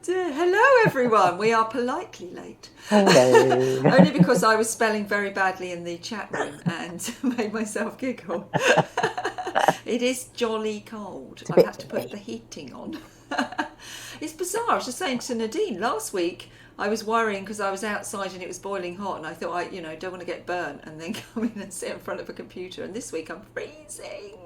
dear. Hello, everyone. We are politely late. Hello. Only because I was spelling very badly in the chat room and made myself giggle. It is jolly cold. It's a I've bit had to put chilly. the heating on. It's bizarre. I was just saying to Nadine last week, I was worrying because I was outside and it was boiling hot, and I thought don't want to get burnt and then come in and sit in front of a computer. And this week I'm freezing.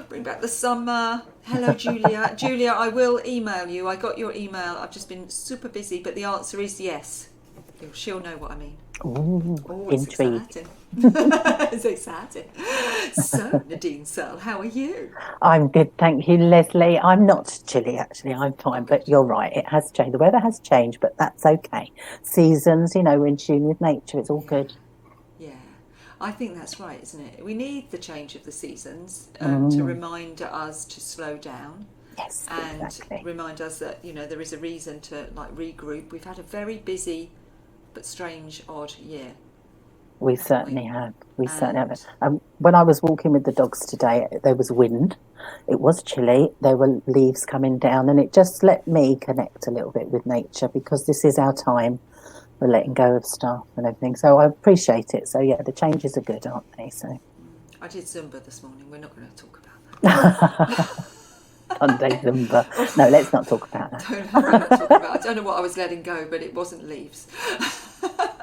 Bring back the summer. Hello, Julia. Julia, I will email you. I got your email. I've just been super busy, but the answer is yes. She'll know what I mean. Ooh, Oh, it's intrigue. exciting. It's exciting. So, Nadine Searle, how are you? I'm good, thank you, Lesley. I'm not chilly, actually. I'm Oh, fine, good. but you're right. It has changed. The weather has changed, but that's okay. Seasons, we're in tune with nature. It's all Yeah, good. yeah. I think that's right, isn't it? We need the change of the seasons to Mm, remind us to slow down yes, and exactly. remind us that there is a reason to regroup. We've had a very busy but strange, odd year, We haven't we? certainly have. We certainly have. And When I was walking with the dogs today, there was wind. It was chilly. There were leaves coming down, and it just let me connect a little bit with nature because this is our time for letting go of stuff and everything. So I appreciate it. So yeah, the changes are good, aren't they? So I did Zumba this morning. We're not going to talk about Sunday Zumba. that. No, let's not talk about that. We're not talking about. I don't know what I was letting go, but it wasn't leaves.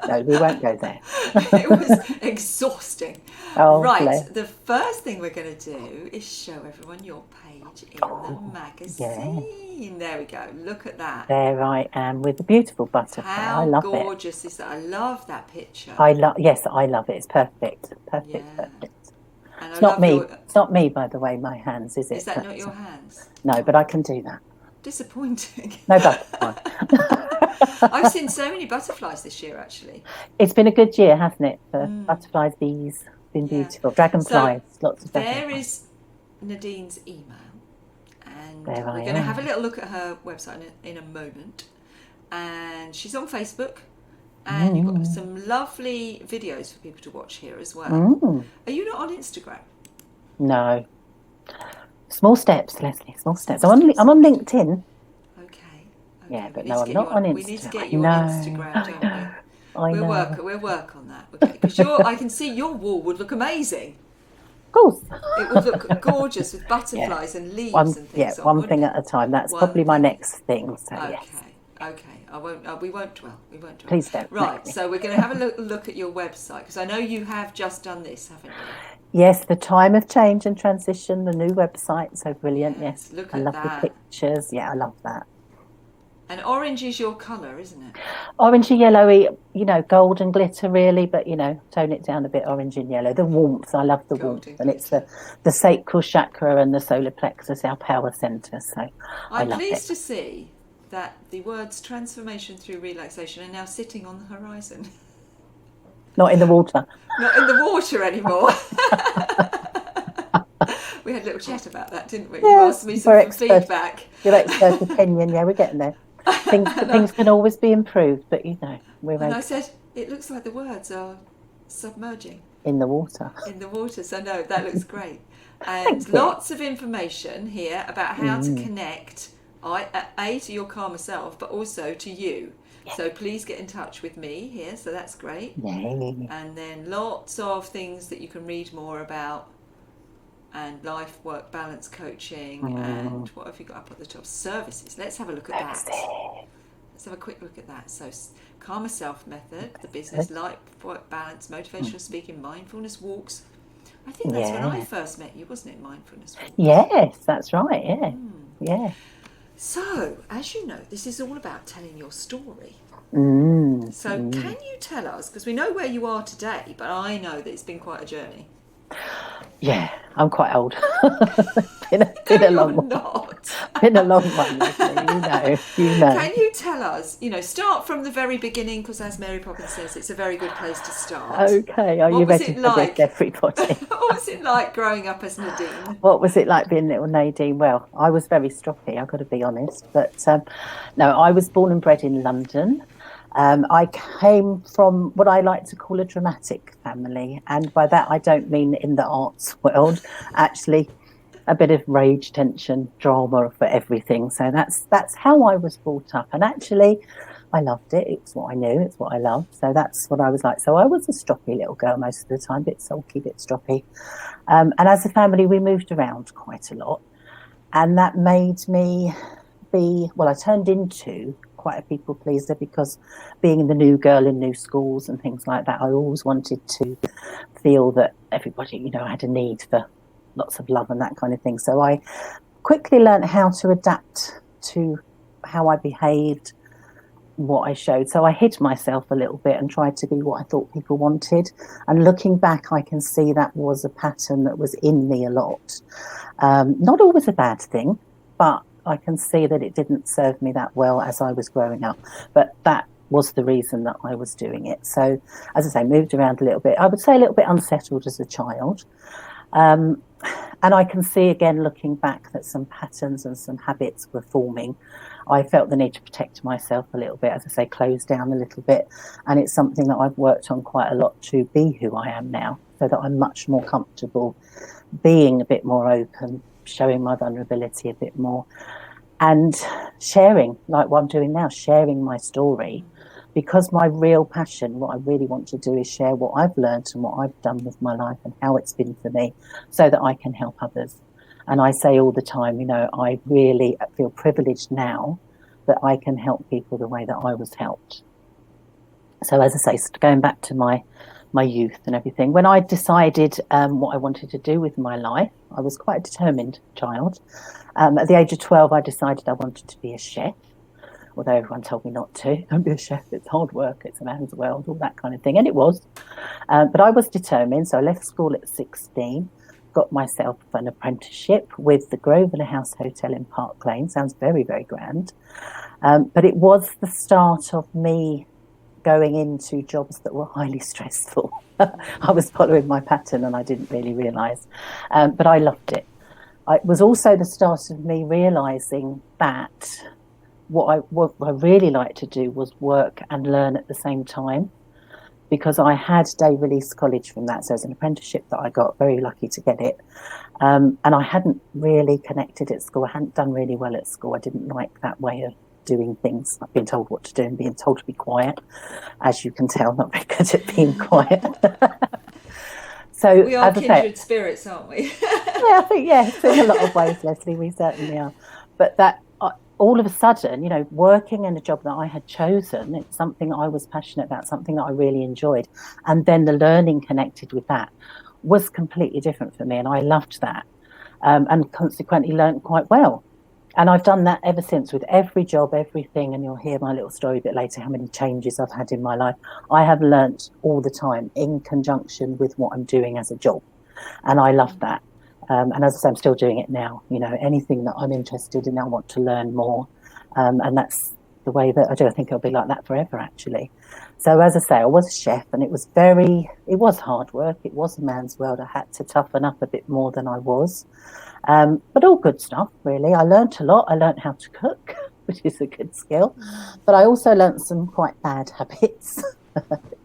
No, we won't go there. It was exhausting. Oh, Right, bless. the first thing we're going to do is show everyone your page in the Oh, yeah. magazine. There we go. Look at that. There I am with the beautiful butterfly. I How love it. gorgeous is that? I love that picture. Yes, I love it. It's perfect. Perfect, Yeah. perfect. And I It's not love me. your. It's not me, by the way, my hands, is Is it? that not But your hands? no, but I Oh, can do that. disappointing. No butterfly. I've seen so many butterflies this year, actually. It's been a good year, hasn't it? For Mm, butterflies, bees, been yeah. beautiful. So Dragonflies, lots of there dragonflies. is Nadine's email, and There I we're going to have a am. little look at her website in a moment. And she's on Facebook, and you've got Mm, some lovely videos for people to watch here as well. mm. Are you not on Instagram? No, small steps, Lesley. Small steps. Small steps. I'm on LinkedIn. Okay, Yeah, okay. We but need no, to I'm get you not on. on We need to Insta. I get you on know. Instagram, I don't we? know. I know. We'll work on that. Okay, because I can see your wall would look amazing. Of course. It would look gorgeous with Yeah. butterflies and leaves and Yeah, things on, one wouldn't thing it? at a time. That's One probably my thing. next thing. So yes, Okay, okay. I won't. We won't dwell. We won't dwell. please don't make Right. me. So we're going to have a look at your website because I know you have just done this, haven't you? Yes, the time of change and transition, the new website. So brilliant. Yes, Yes. Look I at love the that. pictures. Yeah, I love that. And orange is your colour, isn't it? Orangey yellowy, gold and glitter really, but tone it down a bit, orange and yellow. The warmth, I love the warmth, Golden and it's glitter. the sacral chakra and the solar plexus, our power center. So I I'm love it. pleased to see that the words transformation through relaxation are now sitting on the horizon. Not in the water. Not in the water anymore. We had a little chat about that, didn't we? You asked Yes, me some for feedback. your expert opinion. Yeah, we're getting there. and, I, Things can always be improved, but we're and I okay said, it looks like the words are submerging in the water. in the water. So, no, that looks great. And Thank you. lots of information here about how to Mm, connect, to your calmer self, but also to you. yeah. So please get in touch with me here. So that's great. Yay. And then lots of things that you can read more about, and life work balance coaching, and Mm, what have you got up at the top? Services. Let's have a look at that's that. it. Let's have a quick look at that. So, Calmer Self Method, the business, Good. life work balance, Mm, motivational speaking, mindfulness walks. I think that's when I yeah. first met you, wasn't it? Mindfulness walks. Yes, that's right. Yeah. Yeah. So, as you know, this is all about telling your story. Mm, So, can mm. you tell us, because we know where you are today, but I know that it's been quite a journey. Yeah, I'm quite old. Been No, a long you're one. not. Been a long one, Leslie. You know. Can you tell us, start from the very beginning, because as Mary Poppins says, it's a very good place to start. Okay, are you What was ready it for this, like? everybody? What was it like growing up as Nadine? What was it like being little Nadine? Well, I was very stroppy, I've got to be honest. But no, I was born and bred in London. I came from what I like to call a dramatic family. And by that, I don't mean in the arts world. Actually, a bit of rage, tension, drama for everything. So that's how I was brought up. And actually, I loved it. It's what I knew. It's what I loved. So that's what I was like. So I was a stroppy little girl most of the time, bit sulky, bit stroppy. And as a family, we moved around quite a lot. And that made me I turned into quite a people pleaser because being the new girl in new schools and things like that, I always wanted to feel that everybody, had a need for lots of love and that kind of thing. So I quickly learned how to adapt to how I behaved, what I showed. So I hid myself a little bit and tried to be what I thought people wanted. And looking back, I can see that was a pattern that was in me a lot. Not always a bad thing, but I can see that it didn't serve me that well as I was growing up. But that was the reason that I was doing it. So, as I say, moved around a little bit. I would say a little bit unsettled as a child. And I can see again, looking back, that some patterns and some habits were forming. I felt the need to protect myself a little bit, as I say, close down a little bit. And it's something that I've worked on quite a lot to be who I am now, so that I'm much more comfortable being a bit more open, showing my vulnerability a bit more, and sharing, like what I'm doing now, sharing my story. Because my real passion, what I really want to do is share what I've learned and what I've done with my life and how it's been for me, so that I can help others. And I say all the time, I really feel privileged now that I can help people the way that I was helped. So as I say, going back to my youth and everything, when I decided what I wanted to do with my life, I was quite a determined child. At the age of 12, I decided I wanted to be a chef, although everyone told me not to. Don't be a chef, it's hard work, it's a man's world, all that kind of thing. And it was. But I was determined, so I left school at 16, got myself an apprenticeship with the Grosvenor House Hotel in Park Lane. Sounds very, very grand. But it was the start of me going into jobs that were highly stressful. I was following my pattern and I didn't really realise. But I loved it. It was also the start of me realising that what I really liked to do was work and learn at the same time, because I had day release college from that. So it's an apprenticeship that I got, very lucky to get it. And I hadn't really connected at school. I hadn't done really well at school. I didn't like that way of doing things, like being told what to do and being told to be quiet. As you can tell, not very good at being quiet. So we are kindred spirits, aren't we? Yeah, I think, yes, in a lot of ways, Lesley, we certainly are. But that all of a sudden, working in a job that I had chosen, it's something I was passionate about, something that I really enjoyed. And then the learning connected with that was completely different for me. And I loved that, and consequently learned quite well. And I've done that ever since with every job, everything. And you'll hear my little story a bit later, how many changes I've had in my life. I have learnt all the time in conjunction with what I'm doing as a job. And I love that. And as I say, I'm still doing it now. Anything that I'm interested in, I want to learn more. And that's the way that I do. I think it'll be like that forever, actually. So as I say, I was a chef, and it was hard work. It was a man's world. I had to toughen up a bit more than I was. But all good stuff, really. I learnt a lot. I learnt how to cook, which is a good skill. But I also learnt some quite bad habits,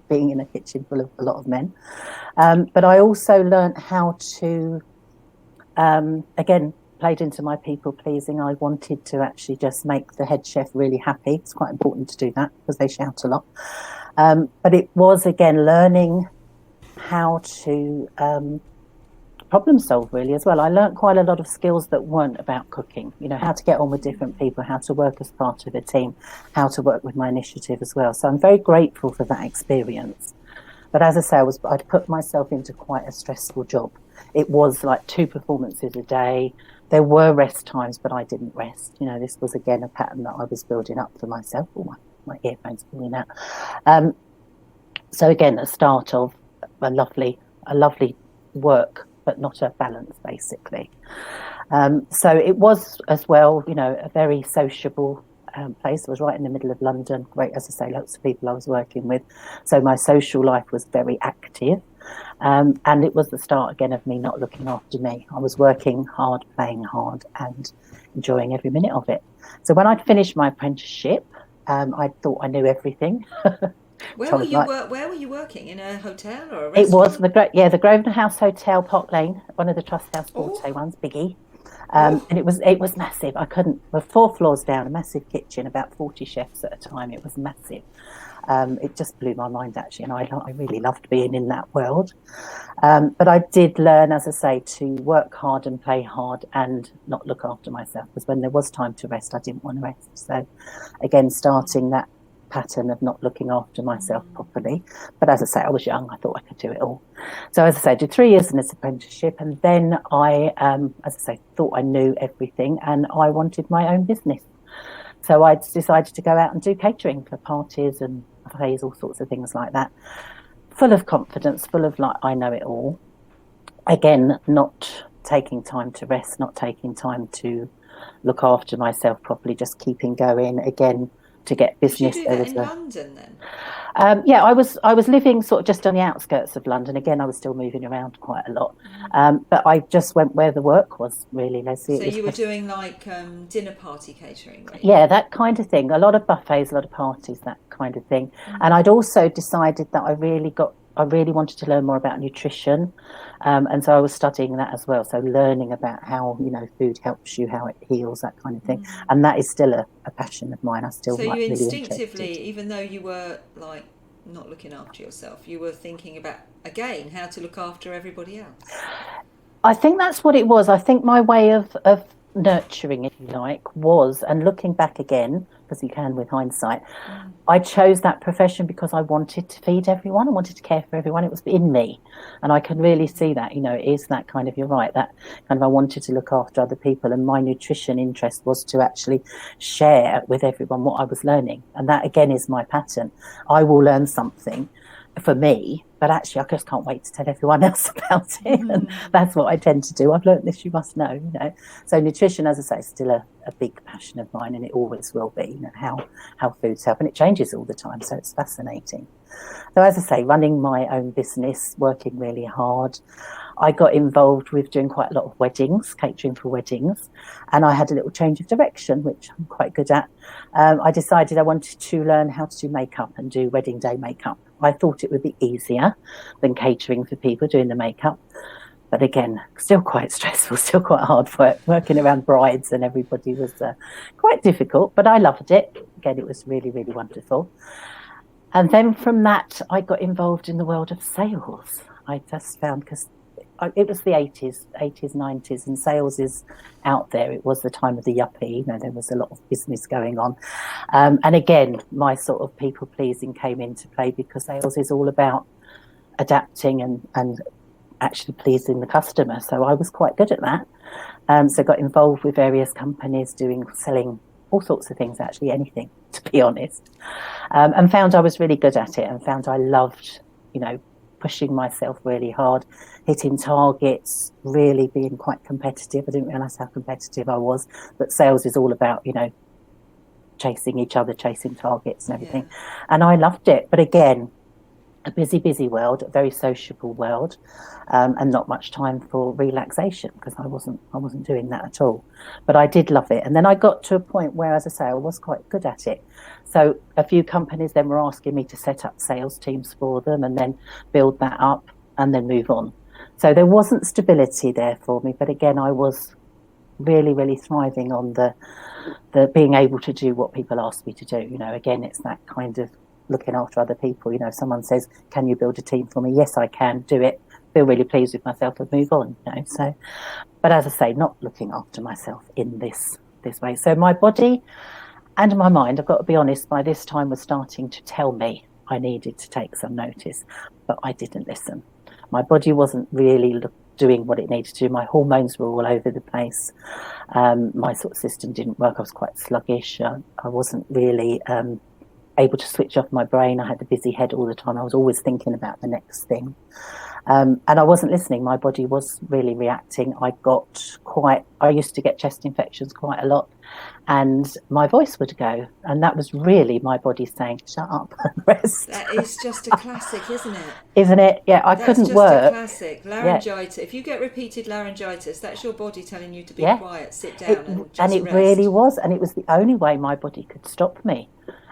being in a kitchen full of a lot of men. But I also learnt how to, again, played into my people pleasing. I wanted to actually just make the head chef really happy. It's quite important to do that because they shout a lot. But it was, again, learning how to problem solve really as well. I learned quite a lot of skills that weren't about cooking, how to get on with different people, how to work as part of a team, how to work with my initiative as well. So I'm very grateful for that experience. But as I say, I'd put myself into quite a stressful job. It was like 2 performances a day. There were rest times, but I didn't rest. This was, again, a pattern that I was building up for myself. Oh, my earphones falling out. So again, the start of a lovely work, but not a balance, basically. So it was as well, a very sociable place. It was right in the middle of London. Great, as I say, lots of people I was working with. So my social life was very active. And it was the start, again, of me not looking after me. I was working hard, playing hard, and enjoying every minute of it. So when I'd finished my apprenticeship, I thought I knew everything. Where were you working? In a hotel or a restaurant? It was the Grosvenor House Hotel, Park Lane, one of the Trust House Forte ones, biggie. And it was massive. I couldn't. We're 4 floors down, a massive kitchen, about 40 chefs at a time. It was massive. It just blew my mind, actually, and I really loved being in that world. But I did learn, as I say, to work hard and play hard and not look after myself, because when there was time to rest, I didn't want to rest. So again, starting that pattern of not looking after myself properly. But as I say, I was young. I thought I could do it all. So as I say, I did 3 years in this apprenticeship, and then I, as I say, thought I knew everything, and I wanted my own business. So I decided to go out and do catering for parties and buffets, all sorts of things like that. Full of confidence, full of like, I know it all. Again, not taking time to rest, not taking time to look after myself properly, just keeping going. Again, to get business. Did you do that in London then? Yeah, I was living sort of just on the outskirts of London. Again, I was still moving around quite a lot, but I just went where the work was, really, Lesley. So you were doing like dinner party catering, right? Yeah, that kind of thing. A lot of buffets, a lot of parties, that kind of thing. And I'd also decided that I really wanted to learn more about nutrition. And so I was studying that as well. So learning about how, food helps you, how it heals, that kind of thing. And that is still a passion of mine. I still So you really instinctively, interested. even though you were like not looking after yourself, you were thinking about, again, how to look after everybody else. I think that's what it was. I think my way of nurturing, if you like, was, and looking back again, because you can with hindsight, I chose that profession because I wanted to feed everyone. I wanted to care for everyone. It was in me. And I can really see that, it is that kind of, you're right, that kind of, I wanted to look after other people. And my nutrition interest was to actually share with everyone what I was learning. And that, again, is my pattern. I will learn something for me, but actually I just can't wait to tell everyone else about it. And that's what I tend to do. I've learned this, you must know, So nutrition, as I say, is still a big passion of mine, and it always will be, how foods help, and it changes all the time. So it's fascinating. So as I say, running my own business, working really hard. I got involved with doing quite a lot of weddings, catering for weddings, and I had a little change of direction, which I'm quite good at. I decided I wanted to learn how to do makeup and do wedding day makeup. I thought it would be easier than catering for people, doing the makeup. But again, still quite stressful, still quite hard work. Working around brides and everybody was quite difficult, but I loved it. Again, it was really, really wonderful. And then from that, I got involved in the world of sales. I just found, because it was the 80s, 90s, and sales is out there. It was the time of the yuppie, there was a lot of business going on. And again, my sort of people pleasing came into play, because sales is all about adapting and actually pleasing the customer. So I was quite good at that. So got involved with various companies selling all sorts of things, actually anything, to be honest. And found I was really good at it, and found I loved, pushing myself really hard, hitting targets, really being quite competitive. I didn't realise how competitive I was, but sales is all about, chasing each other, chasing targets and everything. Yeah. And I loved it. But again, a busy world, a very sociable world, and not much time for relaxation, because I wasn't doing that at all. But I did love it. And then I got to a point where, as I say, I was quite good at it. So a few companies then were asking me to set up sales teams for them, and then build that up and then move on. So there wasn't stability there for me. But again, I was really, really thriving on the being able to do what people asked me to do. Again, it's that kind of looking after other people. If someone says, can you build a team for me? Yes, I can do it. Feel really pleased with myself and move on. So, but as I say, not looking after myself in this way. So my body and my mind, I've got to be honest, by this time was starting to tell me I needed to take some notice, but I didn't listen. My body wasn't really doing what it needed to do. My hormones were all over the place. My sort of system didn't work. I was quite sluggish. I wasn't really able to switch off my brain. I had a busy head all the time. I was always thinking about the next thing. And I wasn't listening. My body was really reacting. I used to get chest infections quite a lot, and my voice would go. And that was really my body saying, shut up and rest. That is just a classic, isn't it? Isn't it? Yeah, I couldn't work. That's just a classic. Laryngitis. Yeah. If you get repeated laryngitis, that's your body telling you to be quiet, sit down and just rest. And it really was. And it was the only way my body could stop me.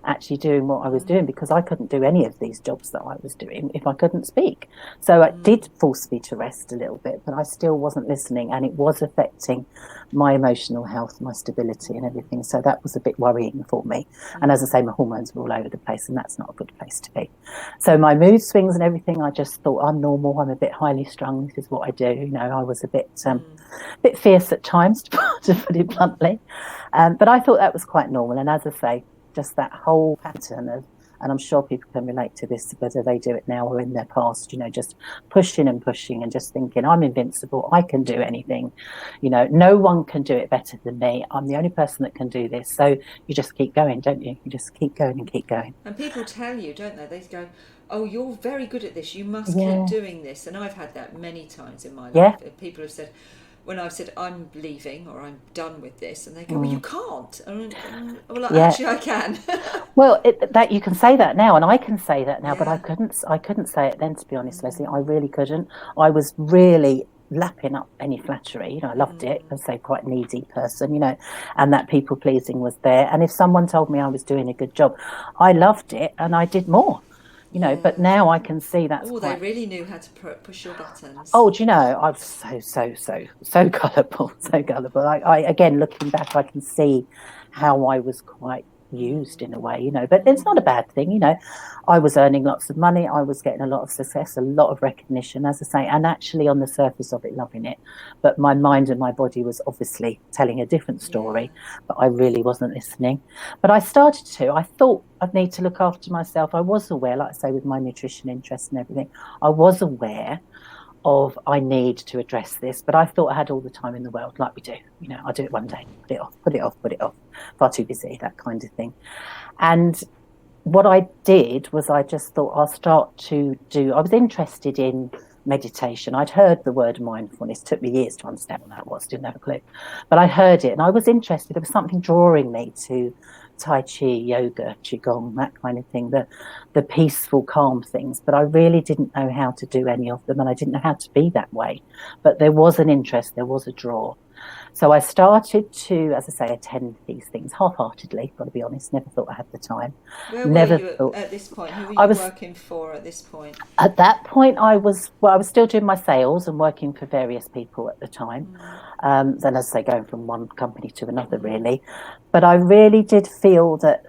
actually doing what I was doing, because I couldn't do any of these jobs that I was doing if I couldn't speak. So it did force me to rest a little bit, but I still wasn't listening, and it was affecting my emotional health, my stability and everything. So that was a bit worrying for me. And as I say, my hormones were all over the place, and that's not a good place to be. So my mood swings and everything, I just thought, I'm normal, I'm a bit highly strung, this is what I do. You know, I was a bit fierce at times, to put it bluntly. But I thought that was quite normal. And as I say, just that whole pattern of, and I'm sure people can relate to this, whether they do it now or in their past, you know, just pushing and pushing and just thinking, I'm invincible, I can do anything, you know, no one can do it better than me, I'm the only person that can do this. So you just keep going, don't you? You just keep going and keep going. And people tell you, don't they? They go, oh, you're very good at this, you must Yeah. keep doing this. And I've had that many times in my life. Yeah. People have said, when I've said I'm leaving or I'm done with this, and they go, well, you can't. Well, Yeah. actually, I can. Well, that you can say that now, and I can say that now, Yeah. but I couldn't say it then, to be honest, Lesley. I really couldn't. I was really lapping up any flattery. You know, I loved it. I was quite needy person, you know, and that people pleasing was there. And if someone told me I was doing a good job, I loved it and I did more. You know, but now I can see that's they really knew how to push your buttons. Oh, do you know, I'm so gullible, so gullible. I again, looking back, I can see how I was quite used in a way, you know, but it's not a bad thing, you know. I was earning lots of money, I was getting a lot of success, a lot of recognition, as I say, and actually on the surface of it, loving it. But my mind and my body was obviously telling a different story, but I really wasn't listening. But I started to. I thought I'd need to look after myself. I was aware, like I say, with my nutrition interest and everything, I was aware of I need to address this, but I thought I had all the time in the world, like we do. You know, I'll do it one day, put it off, put it off, put it off. Far too busy, that kind of thing. And what I did was I just thought I'll start to do, I was interested in meditation. I'd heard the word mindfulness. It took me years to understand what that was, didn't have a clue. But I heard it and I was interested. There was something drawing me to Tai Chi, yoga, Qigong, that kind of thing, the peaceful, calm things. But I really didn't know how to do any of them, and I didn't know how to be that way. But there was an interest, there was a draw. So I started to, as I say, attend these things half-heartedly, got to be honest, never thought I had the time. Where were you at this point? Who were you working for at this point? At that point, I was still doing my sales and working for various people at the time. Then, as I say, going from one company to another, really. But I really did feel that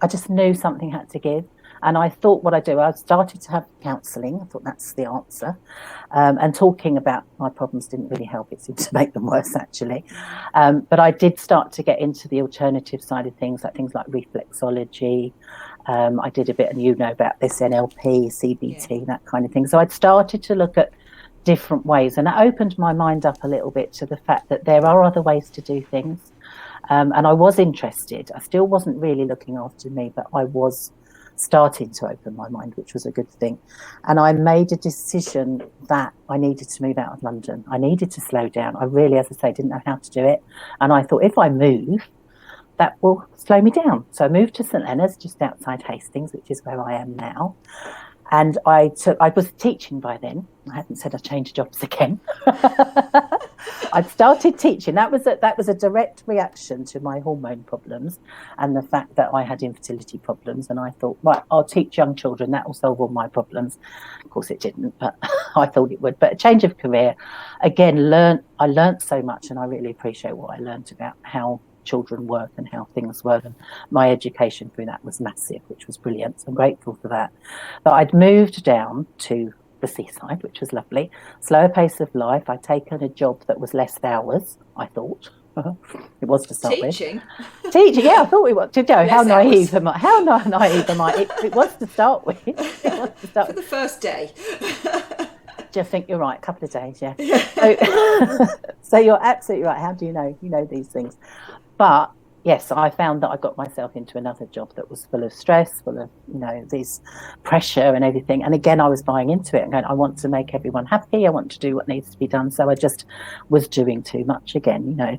I just knew something had to give. And I thought what I do, I started to have counselling. I thought that's the answer. And talking about my problems didn't really help. It seemed to make them worse, actually. But I did start to get into the alternative side of things like reflexology. I did a bit, and you know about this, NLP, CBT, that kind of thing. So I'd started to look at different ways. And it opened my mind up a little bit to the fact that there are other ways to do things. And I was interested. I still wasn't really looking after me, but I was starting to open my mind, which was a good thing. And I made a decision that I needed to move out of London. I needed to slow down. I really, as I say, didn't know how to do it. And I thought, if I move, that will slow me down. So I moved to St Leonard's, just outside Hastings, which is where I am now. And I was teaching by then. I hadn't said I changed jobs again. I'd started teaching. That was a direct reaction to my hormone problems and the fact that I had infertility problems. And I thought, right, I'll teach young children. That will solve all my problems. Of course, it didn't, but I thought it would. But a change of career. Again, I learned so much, and I really appreciate what I learned about how children work and how things work, and my education through that was massive, which was brilliant, so I'm grateful for that. But I'd moved down to the seaside, which was lovely, slower pace of life. I'd taken a job that was less hours, I thought. It was to start Teaching? Yeah, I thought it was. How naive am I? How naive am I? It was to start with. For the first day. I think you're right, a couple of days, yeah. So you're absolutely right. How do you know? You know these things. But yes, I found that I got myself into another job that was full of stress, full of, you know, this pressure and everything. And again, I was buying into it and going, I want to make everyone happy. I want to do what needs to be done. So I just was doing too much again, you know.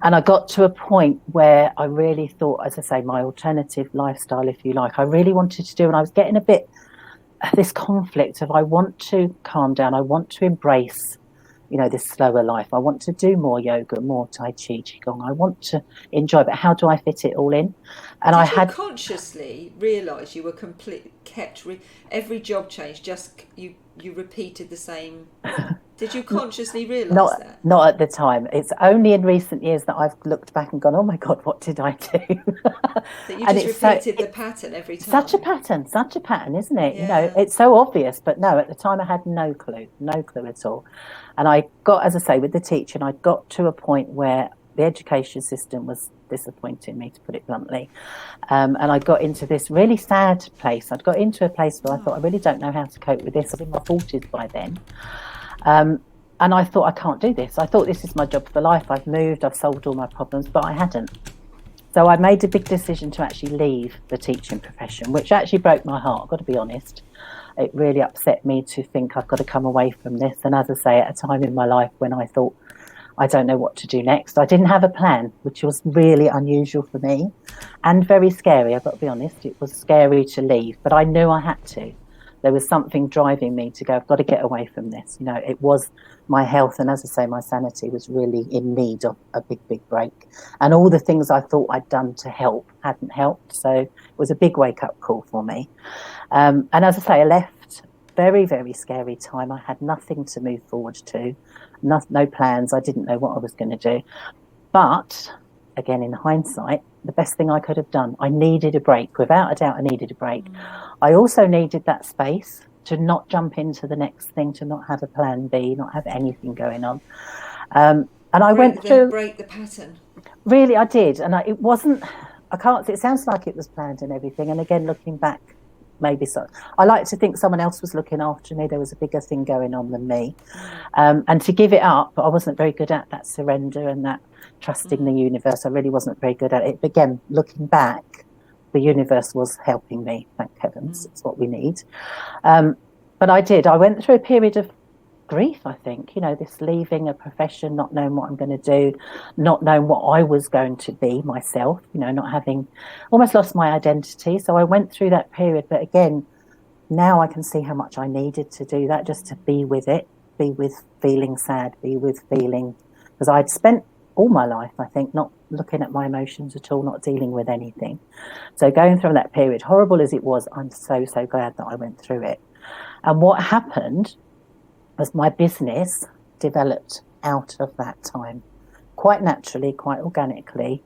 And I got to a point where I really thought, as I say, my alternative lifestyle, if you like, I really wanted to do, and I was getting a bit this conflict of I want to calm down, I want to embrace this slower life. I want to do more yoga, more Tai Chi, Qigong. I want to enjoy, but how do I fit it all in? And I Did you had consciously realise you were every job change? Just you repeated the same. Did you consciously realise not that? not at the time. It's only in recent years that I've looked back and gone, oh my God, what did I do? That you And just it's so repeated the pattern every such a time. pattern, such a pattern, isn't it? Yeah. It's so obvious, but no, at the time I had no clue at all. And I got, as I say, with the teaching, I got to a point where the education system was disappointing me, to put it bluntly. And I got into this really sad place. I'd got into a place where I thought, I really don't know how to cope with this. I was in my 40s by then. And I thought, I can't do this. I thought this is my job for life. I've moved, I've solved all my problems, but I hadn't. So I made a big decision to actually leave the teaching profession, which actually broke my heart, I've got to be honest. It really upset me to think I've got to come away from this. And as I say, at a time in my life when I thought, I don't know what to do next, I didn't have a plan, which was really unusual for me and very scary. I've got to be honest. It was scary to leave, but I knew I had to. There was something driving me to go, I've got to get away from this. It was my health. And as I say, my sanity was really in need of a big, big break. And all the things I thought I'd done to help hadn't helped. So it was a big wake up call for me. And as I say, I left, very, very scary time. I had nothing to move forward to, no plans. I didn't know what I was going to do. But again, in hindsight, the best thing I could have done, I needed a break. Without a doubt, I needed a break. I also needed that space to not jump into the next thing, to not have a plan B, not have anything going on. And I went through... Break the pattern. Really, I did. And it wasn't... it sounds like it was planned and everything. And again, looking back, maybe so. I like to think someone else was looking after me. There was a bigger thing going on than me. And to give it up, I wasn't very good at that surrender and that trusting the universe. I really wasn't very good at it. But again, looking back, the universe was helping me, thank heavens. It's what we need. But I did. I went through a period of grief, I think, this leaving a profession, not knowing what I'm going to do, not knowing what I was going to be myself, not having, almost lost my identity. So I went through that period. But again, now I can see how much I needed to do that, just to be with it, be with feeling sad, be with feeling, because I'd spent all my life, I think, not looking at my emotions at all, not dealing with anything. So going through that period, horrible as it was, I'm so, so glad that I went through it. And what happened was my business developed out of that time, quite naturally, quite organically.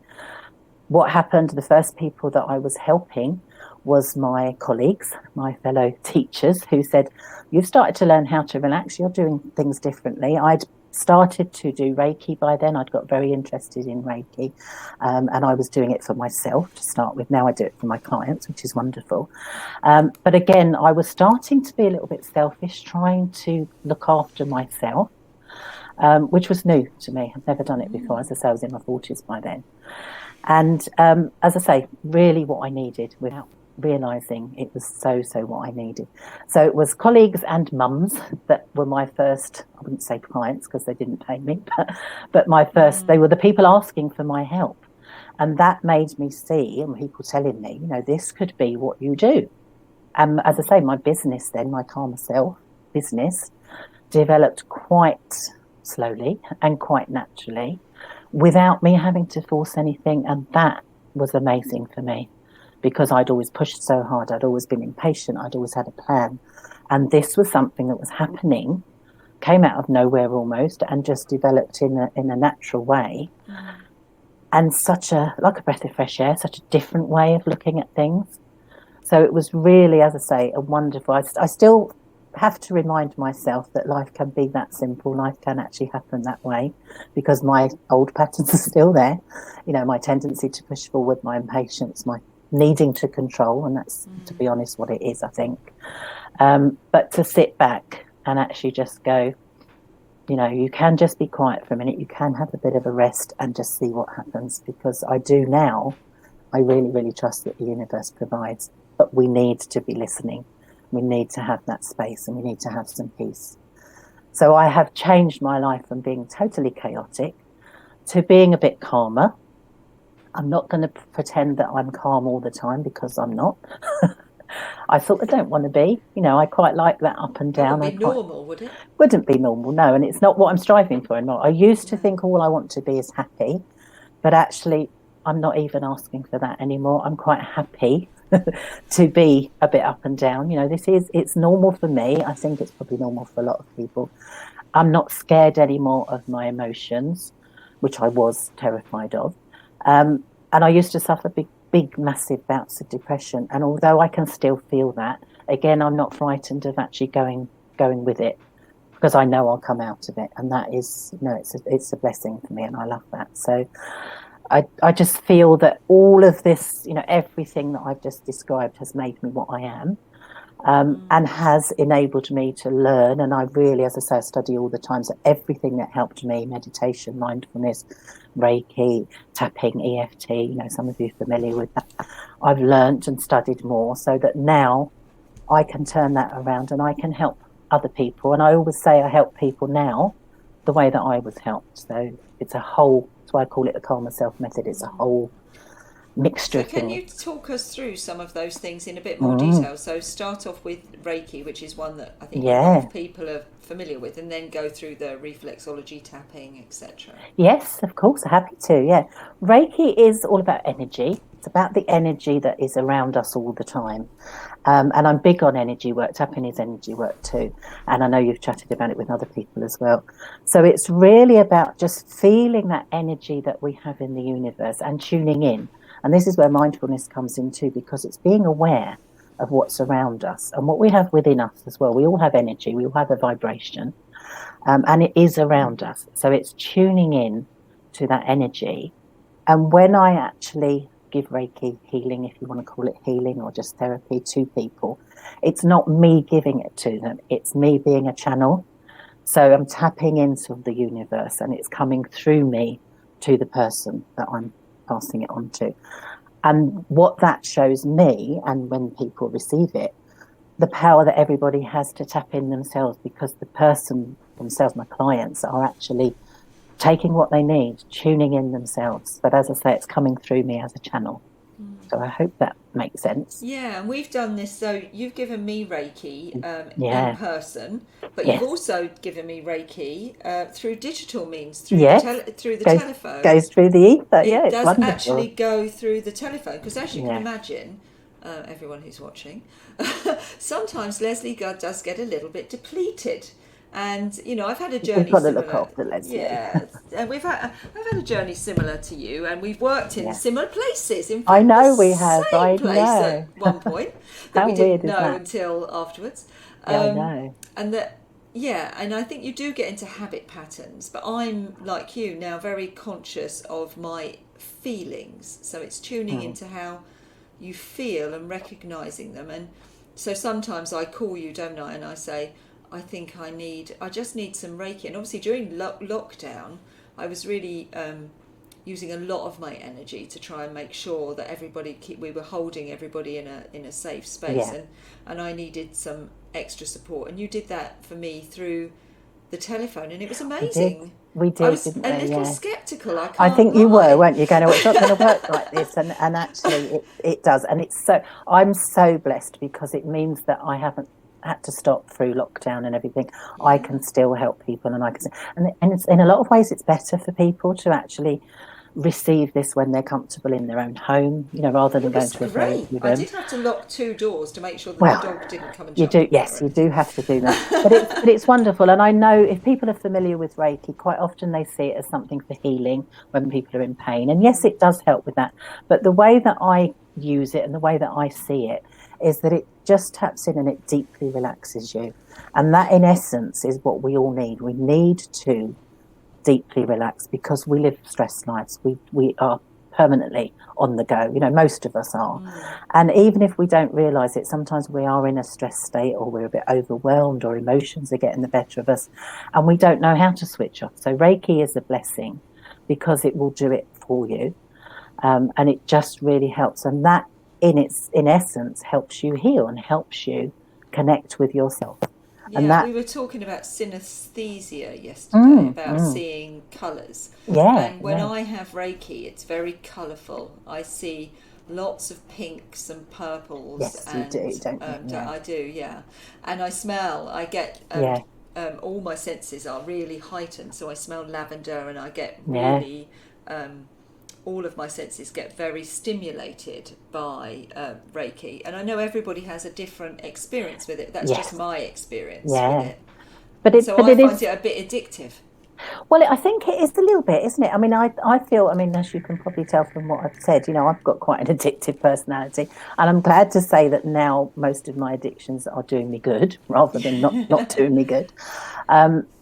What happened, the first people that I was helping was my colleagues, my fellow teachers, who said, you've started to learn how to relax, you're doing things differently. I'd started to do Reiki by then. I'd got very interested in Reiki, and I was doing it for myself to start with. Now I do it for my clients, which is wonderful. But again, I was starting to be a little bit selfish, trying to look after myself, which was new to me. I've never done it before. As I say, I was in my 40s by then. And as I say, really what I needed without realising it was so what I needed. So it was colleagues and mums that were my first, I wouldn't say clients because they didn't pay me, but my first, they were the people asking for my help. And that made me see, and people telling me, this could be what you do. And as I say, my business then, my Calmer Self business, developed quite slowly and quite naturally without me having to force anything. And that was amazing for me, because I'd always pushed so hard. I'd always been impatient. I'd always had a plan. And this was something that was happening, came out of nowhere almost, and just developed in a natural way. And like a breath of fresh air, such a different way of looking at things. So it was really, as I say, a wonderful... I still have to remind myself that life can be that simple. Life can actually happen that way, because my old patterns are still there. My tendency to push forward, my impatience, my needing to control, and that's, to be honest, what it is, I think. But to sit back and actually just go, you can just be quiet for a minute. You can have a bit of a rest and just see what happens, because I do now. I really, really trust that the universe provides, but we need to be listening. We need to have that space, and we need to have some peace. So I have changed my life from being totally chaotic to being a bit calmer. I'm not going to pretend that I'm calm all the time, because I'm not. I sort of don't want to be. I quite like that up and That down. wouldn't I be quite normal, would it? wouldn't be normal, no, and it's not what I'm striving for anymore. I used to No. think all I want to be is happy, but actually I'm not even asking for that anymore. I'm quite happy to be a bit up and down. It's normal for me. I think it's probably normal for a lot of people. I'm not scared anymore of my emotions, which I was terrified of. And I used to suffer big, massive bouts of depression. And although I can still feel that, again, I'm not frightened of actually going with it because I know I'll come out of it. And that is, it's a blessing for me, and I love that. So I just feel that all of this, everything that I've just described has made me what I am, and has enabled me to learn. And I really, as I say, I study all the time. So everything that helped me, meditation, mindfulness, Reiki, tapping, EFT, some of you are familiar with that. I've learned and studied more so that now I can turn that around and I can help other people. And I always say I help people now the way that I was helped. So it's a whole, that's why I call it the Calm Myself method. It's a whole mixture So of can things. you talk us through some of those things in a bit more Mm, detail? So start off with Reiki, which is one that I think a lot yeah. of people are familiar with, and then go through the reflexology, tapping, etc. Yes, of course, happy to. Yeah. Reiki is all about energy. It's about the energy that is around us all the time. And I'm big on energy work. Tapping is energy work too. And I know you've chatted about it with other people as well. So it's really about just feeling that energy that we have in the universe and tuning in. And this is where mindfulness comes in too, because it's being aware of what's around us and what we have within us as well. We all have energy, we all have a vibration, and it is around us. So it's tuning in to that energy. And when I actually give Reiki healing, if you want to call it healing or just therapy to people, it's not me giving it to them, it's me being a channel. So I'm tapping into the universe and it's coming through me to the person that I'm passing it on to. And what that shows me, and when people receive it, the power that everybody has to tap in themselves, because the person themselves, my clients, are actually taking what they need, tuning in themselves. But as I say, it's coming through me as a channel. So I hope that makes sense. Yeah, and we've done this. So you've given me Reiki in Yeah. person, but you've Yes. also given me Reiki through digital means, Yes. through the Goes telephone. goes through the ether. Yeah, It it's does actually wonderful. go through the telephone because, as you can Yeah. imagine, everyone who's watching, sometimes Lesley does get a little bit depleted. And I've had a We've journey got to look similar. after Lesley. Yeah, and I've had a journey similar to you, and we've worked in Yeah. similar places. In I fact, the know we have. same I place at know. one point that How we didn't weird is know that? until afterwards. Yeah, I Um, know. and that, yeah, and I think you do get into habit patterns, but I'm like you now, very conscious of my feelings. So it's tuning Mm. into how you feel and recognizing them. And so sometimes I call you, don't I, and I say, I just need some Reiki. And obviously during lockdown, I was really using a lot of my energy to try and make sure that we were holding everybody in a safe space, Yeah, and I needed some extra support. And you did that for me through the telephone, and it was we did. amazing. We I did, was didn't a we? little Yeah. skeptical, I I can't think you were, lie. weren't you? Going, oh, it's not going to work like this. And actually, it does. And I'm so blessed because it means that I haven't had to stop through lockdown and everything. I Yeah. can still help people, and and it's in a lot of ways, it's better for people to actually receive this when they're comfortable in their own home, rather than It going was to a therapy great. I room. did have to lock two doors to make sure that the Well, dog didn't come and you jump do, on me or yes, you anything. do have to do that. But it's wonderful. And I know if people are familiar with Reiki, quite often they see it as something for healing when people are in pain. And yes, it does help with that. But the way that I use it and the way that I see it is that it just taps in and it deeply relaxes you. And that in essence is what we all need. We need to deeply relaxed because we live stressed lives. We are permanently on the go. Most of us are. And even if we don't realize it, sometimes we are in a stress state or we're a bit overwhelmed or emotions are getting the better of us and we don't know how to switch off. So Reiki is a blessing because it will do it for you. And it just really helps. And that in essence helps you heal and helps you connect with yourself. And Yeah, that we were talking about synesthesia yesterday, mm, about mm, seeing colours. yeah, And when yeah. I have Reiki, it's very colourful. I see lots of pinks and purples, Yes, you and do, don't you? Yeah. I do, yeah. And I smell. I get Yeah. all my senses are really heightened. So I smell lavender, and I get Yeah. really all of my senses get very stimulated by Reiki. And I know everybody has a different experience with it. That's just Yes. my experience with Yeah. it. And so But I it find is. it a bit addictive. Well, I think it is a little bit, isn't it? I mean, I feel, I mean, as you can probably tell from what I've said, I've got quite an addictive personality, and I'm glad to say that now most of my addictions are doing me good rather than not doing me good,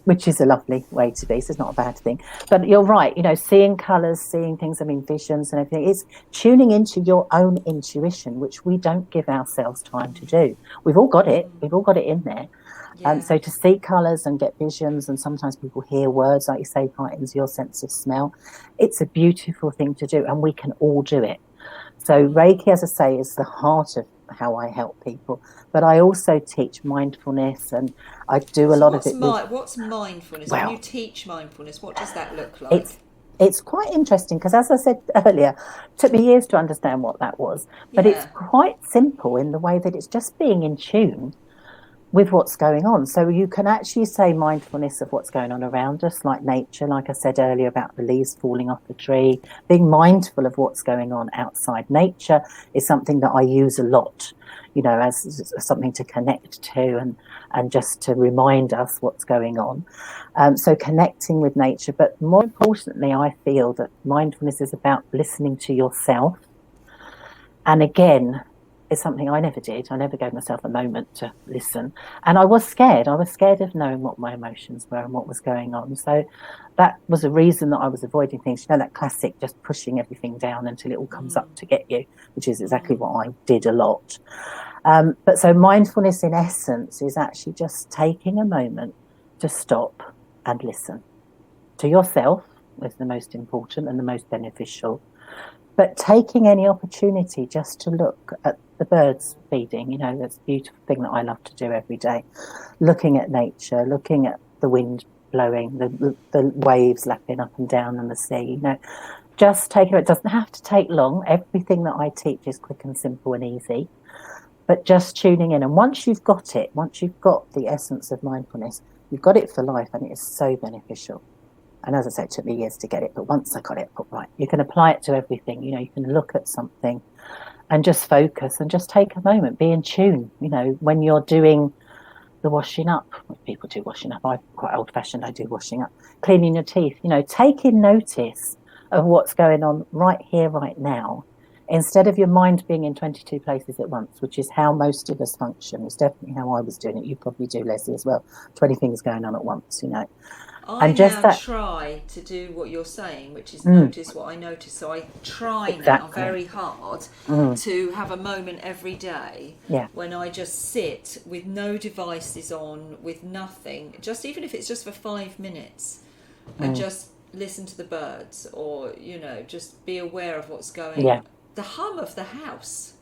which is a lovely way to be. So it's not a bad thing. But you're right, seeing colours, seeing things, I mean, visions and everything, it's tuning into your own intuition, which we don't give ourselves time to do. We've all got it. We've all got it in there. Yeah. So to see colours and get visions, and sometimes people hear words, like you say, heightens your sense of smell. It's a beautiful thing to do, and we can all do it. So Reiki, as I say, is the heart of how I help people. But I also teach mindfulness, and I do a So lot of it with, what's mindfulness? When you well, teach mindfulness, what does that look it's like? it's quite interesting because, as I said earlier, it took me years to understand what that was. But it's Yeah. quite simple in the way that it's just being in tune with what's going on. So you can actually say mindfulness of what's going on around us, like nature, like I said earlier about the leaves falling off the tree, being mindful of what's going on outside. Nature is something that I use a lot, as something to connect to and just to remind us what's going on. So connecting with nature, but more importantly, I feel that mindfulness is about listening to yourself. And again, it's something I never did. I never gave myself a moment to listen. And I was scared. I was scared of knowing what my emotions were and what was going on. So that was a reason that I was avoiding things. That classic just pushing everything down until it all comes up to get you, which is exactly what I did a lot. But so mindfulness in essence is actually just taking a moment to stop and listen to yourself is the most important and the most beneficial. But taking any opportunity just to look at the birds feeding, that's a beautiful thing that I love to do every day. Looking at nature, looking at the wind blowing, the waves lapping up and down on the sea, just taking it. It doesn't have to take long. Everything that I teach is quick and simple and easy. But just tuning in. And once you've got the essence of mindfulness, you've got it for life, and it is so beneficial. And as I said, it took me years to get it, but once I got it, right, you can apply it to everything. You can look at something and just focus and just take a moment, be in tune. When you're doing the washing up, people do washing up. I'm quite old fashioned. I do washing up, cleaning your teeth. Taking notice of what's going on right here, right now, instead of your mind being in 22 places at once, which is how most of us function. It's definitely how I was doing it. You probably do, Lesley, as well. 20 things going on at once. I And just now that. try to do what you're saying, which is notice what I notice. So I try now Exactly. very hard to have a moment every day Yeah. when I just sit with no devices on, with nothing, just even if it's just for 5 minutes, and just listen to the birds, or just be aware of what's Yeah. going. The hum of the house.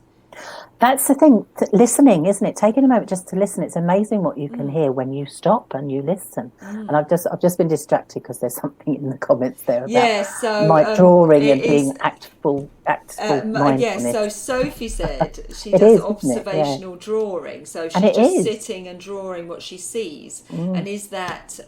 That's the thing, listening, isn't it? Taking a moment just to listen. It's amazing what you can hear when you stop and you listen. And I've just been distracted because there's something in the comments there about Yeah, so my drawing it and being is. actful Yes, mindfulness. so Sophie said she It does is, isn't it? Yeah. observational drawing, so And she's it just is. sitting and drawing what she sees. And is that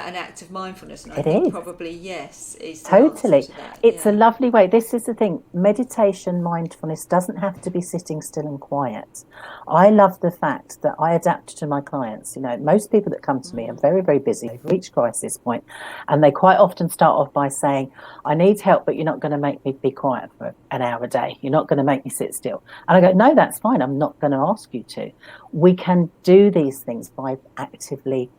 an act of mindfulness? And I It think is. probably yes is the answer Totally. to that. It's a Yeah. lovely way. This is the thing. Meditation, mindfulness doesn't have to be sitting still and quiet. I love the fact that I adapt to my clients. Most people that come to me are very, very busy. They've reached crisis point, and they quite often start off by saying, I need help, but you're not going to make me be quiet for an hour a day. You're not going to make me sit still. And I go, no, that's fine. I'm not going to ask you to. We can do these things by actively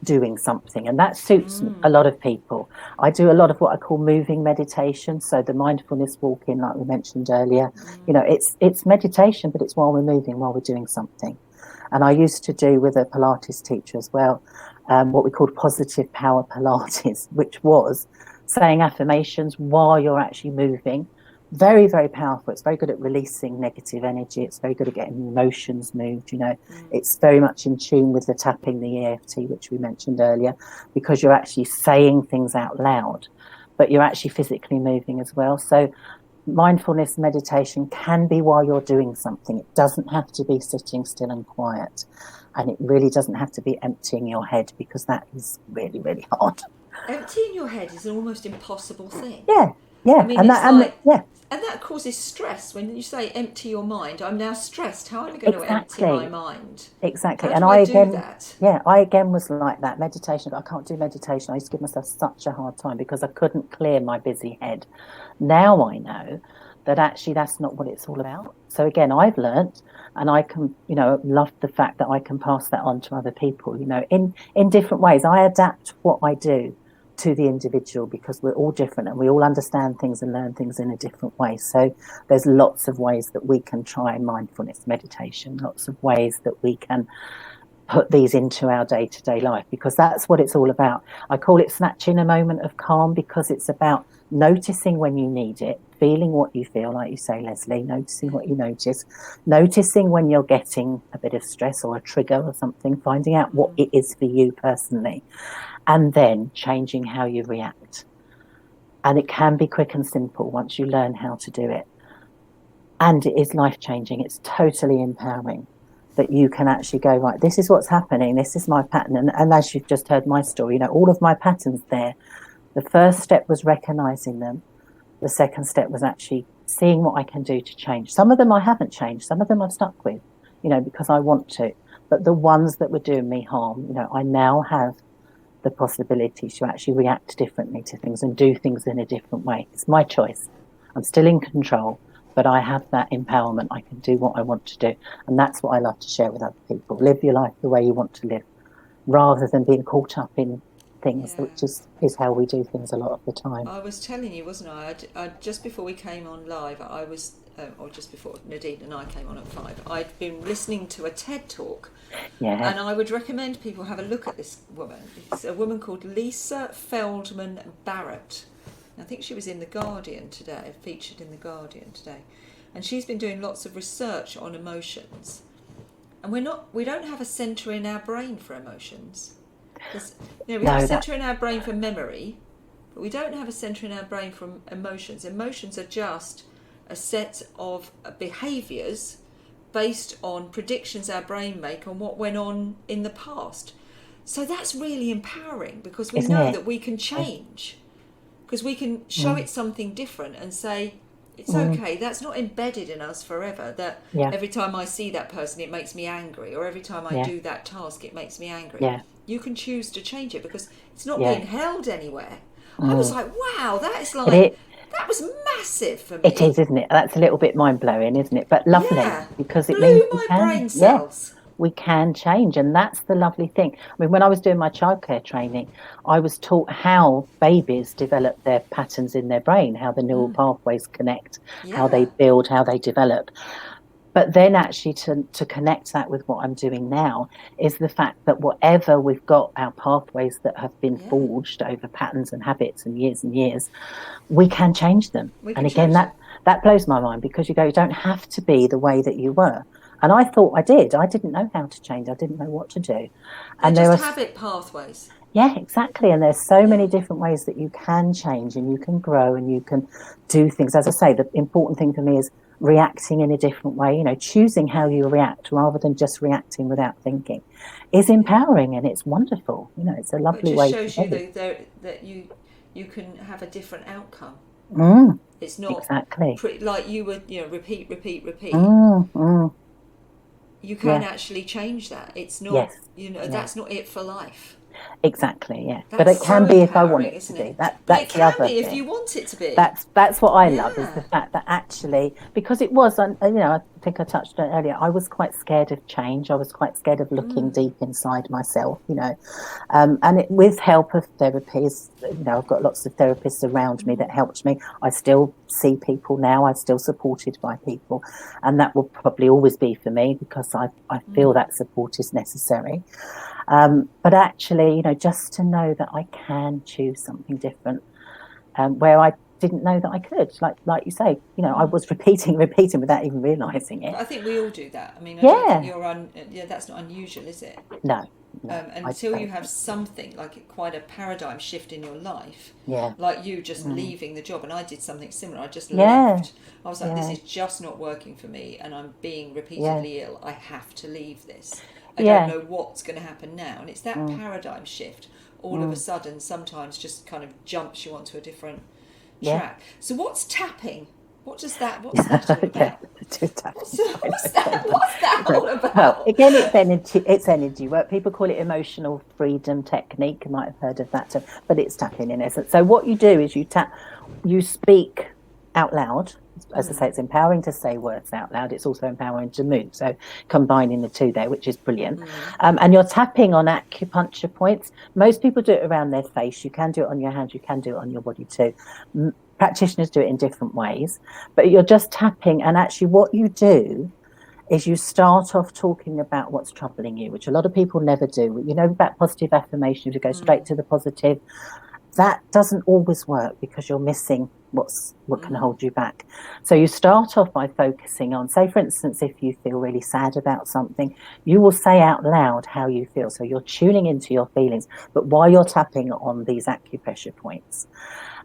doing something, and that suits a lot of people. I do a lot of what I call moving meditation, so the mindfulness walking, like we mentioned earlier, it's meditation, but it's while we're moving, while we're doing something. And I used to do with a Pilates teacher as well, what we called positive power Pilates, which was saying affirmations while you're actually moving. Very, very powerful. It's very good at releasing negative energy. It's very good at getting emotions moved. It's very much in tune with the tapping, the EFT, which we mentioned earlier, because you're actually saying things out loud, but you're actually physically moving as well. So mindfulness meditation can be while you're doing something. It doesn't have to be sitting still and quiet. And it really doesn't have to be emptying your head, because that is really, really hard. Emptying your head is an almost impossible thing. Yeah. I mean, and it's that, like, yeah. and that causes stress. When you say empty your mind, I'm now stressed. How am I going to empty my mind? Exactly. How And do I do that? I again was like that. Meditation, I can't do meditation. I used to give myself such a hard time because I couldn't clear my busy head. Now I know that actually that's not what it's all about. So again, I've learnt, and I can, love the fact that I can pass that on to other people, in different ways. I adapt what I do to the individual, because we're all different and we all understand things and learn things in a different way. So there's lots of ways that we can try mindfulness meditation, lots of ways that we can put these into our day-to-day life, because that's what it's all about. I call it snatching a moment of calm, because it's about noticing when you need it, feeling what you feel, like you say, Lesley, noticing what you notice, noticing when you're getting a bit of stress or a trigger or something, finding out what it is for you personally, and then changing how you react. And it can be quick and simple once you learn how to do it. And it is life-changing. It's totally empowering that you can actually go, right, this is what's happening, this is my pattern. And as you've just heard my story, all of my patterns there. The first step was recognizing them. The second step was actually seeing what I can do to change. Some of them I haven't changed. Some of them I've stuck with, because I want to. But the ones that were doing me harm, I now have the possibility to actually react differently to things and do things in a different way. It's my choice. I'm still in control, but I have that empowerment. I can do what I want to do. And that's what I love to share with other people. Live your life the way you want to live, rather than being caught up in things, which is how we do things a lot of the time. I was telling you, wasn't I? Just before we came on live, I was, or just before Nadine and I came on at 5, I'd been listening to a TED talk. Yeah. And I would recommend people have a look at this woman. It's a woman called Lisa Feldman Barrett. I think she was in The Guardian today, featured in The Guardian today. And she's been doing lots of research on emotions. And we don't have a centre in our brain for emotions. We have a centre in our brain for memory, but we don't have a centre in our brain for emotions. Emotions are just a set of behaviours based on predictions our brain make on what went on in the past. So that's really empowering, because we know that we can change, because we can show it something different and say, it's okay, that's not embedded in us forever, that every time I see that person it makes me angry, or every time I do that task it makes me angry. You can choose to change it, because it's not being held anywhere. I was like, wow, that is like, that was massive for me. It is, isn't it? That's a little bit mind-blowing, isn't it? But lovely, because it means my brain cells. We can change, and that's the lovely thing. I mean, when I was doing my childcare training, I was taught how babies develop their patterns in their brain, how the neural pathways connect, how they build, how they develop. But then actually to connect that with what I'm doing now is the fact that whatever we've got, our pathways that have been forged over patterns and habits and years, we can change them. And again, that blows my mind, because you don't have to be the way that you were. And I thought I did. I didn't know how to change. I didn't know what to do. And there just habit pathways. Yeah, exactly. And there's so many different ways that you can change and you can grow and you can do things. As I say, the important thing for me is reacting in a different way, choosing how you react rather than just reacting without thinking is empowering, and it's wonderful. It's a lovely way. It just shows you that you can have a different outcome. It's not exactly like you would, repeat. You can actually change that. It's not, that's not it for life. Exactly, yeah. But it can be if I want it to be. That's it can be if you want it to be. That's what I love, is the fact that actually, because it was, I think I touched on it earlier, I was quite scared of change. I was quite scared of looking deep inside myself, and with help of therapies, I've got lots of therapists around me that helped me. I still see people now. I'm still supported by people, and that will probably always be for me, because I feel that support is necessary. But actually, just to know that I can choose something different, where I didn't know that I could. Like you say, I was repeating without even realising it. I think we all do that. I mean, I don't think that's not unusual, is it? No, Until you have something like quite a paradigm shift in your life, like you just leaving the job. And I did something similar. I just left. I was like, this is just not working for me, and I'm being repeatedly ill. I have to leave this. I don't know what's going to happen now. And it's that paradigm shift all of a sudden sometimes just kind of jumps you onto a different track. So what's tapping? What's that all about? What's that all about? Well, again, it's energy work. People call it emotional freedom technique. You might have heard of that, but it's tapping in essence. So what you do is you speak out loud. As I say, it's empowering to say words out loud. It's also empowering to move. So combining the two there, which is brilliant. And you're tapping on acupuncture points. Most people do it around their face. You can do it on your hands. You can do it on your body too. Practitioners do it in different ways, but you're just tapping. And actually what you do is you start off talking about what's troubling you, which a lot of people never do. You know about positive affirmation, to go straight to the positive. That doesn't always work because you're missing what can hold you back. So you start off by focusing on, say for instance, if you feel really sad about something, you will say out loud how you feel. So you're tuning into your feelings, but while you're tapping on these acupressure points.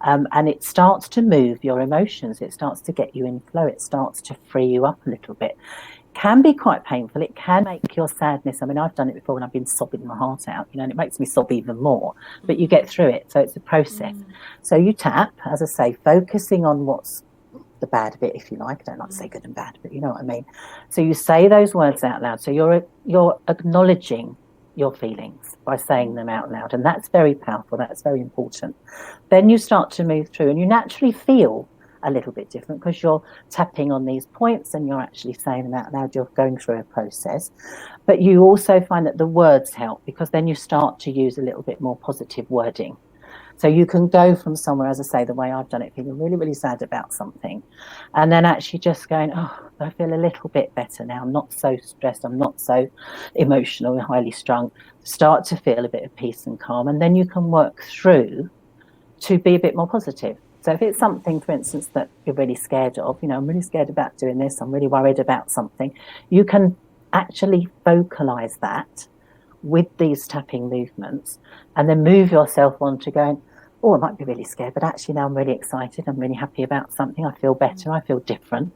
And it starts to move your emotions. It starts to get you in flow. It starts to free you up a little bit. Can be quite painful. It can make your sadness. I mean, I've done it before when I've been sobbing my heart out, and it makes me sob even more, but you get through it. So it's a process. So you tap, as I say, focusing on what's the bad bit, if you like. I don't like to say good and bad, but you know what I mean. So you say those words out loud. So you're acknowledging your feelings by saying them out loud, and that's very powerful. That's very important. Then you start to move through, and you naturally feel a little bit different because you're tapping on these points and you're actually saying them out loud. You're going through a process, but you also find that the words help because then you start to use a little bit more positive wording. So you can go from somewhere, as I say, the way I've done it, feeling really, really sad about something, and then actually just going, oh, I feel a little bit better now. I'm not so stressed. I'm not so emotional, highly strung. Start to feel a bit of peace and calm, and then you can work through to be a bit more positive. So if it's something, for instance, that you're really scared of, I'm really scared about doing this, I'm really worried about something, you can actually vocalize that with these tapping movements and then move yourself on to going, oh, I might be really scared, but actually now I'm really excited, I'm really happy about something, I feel better, I feel different.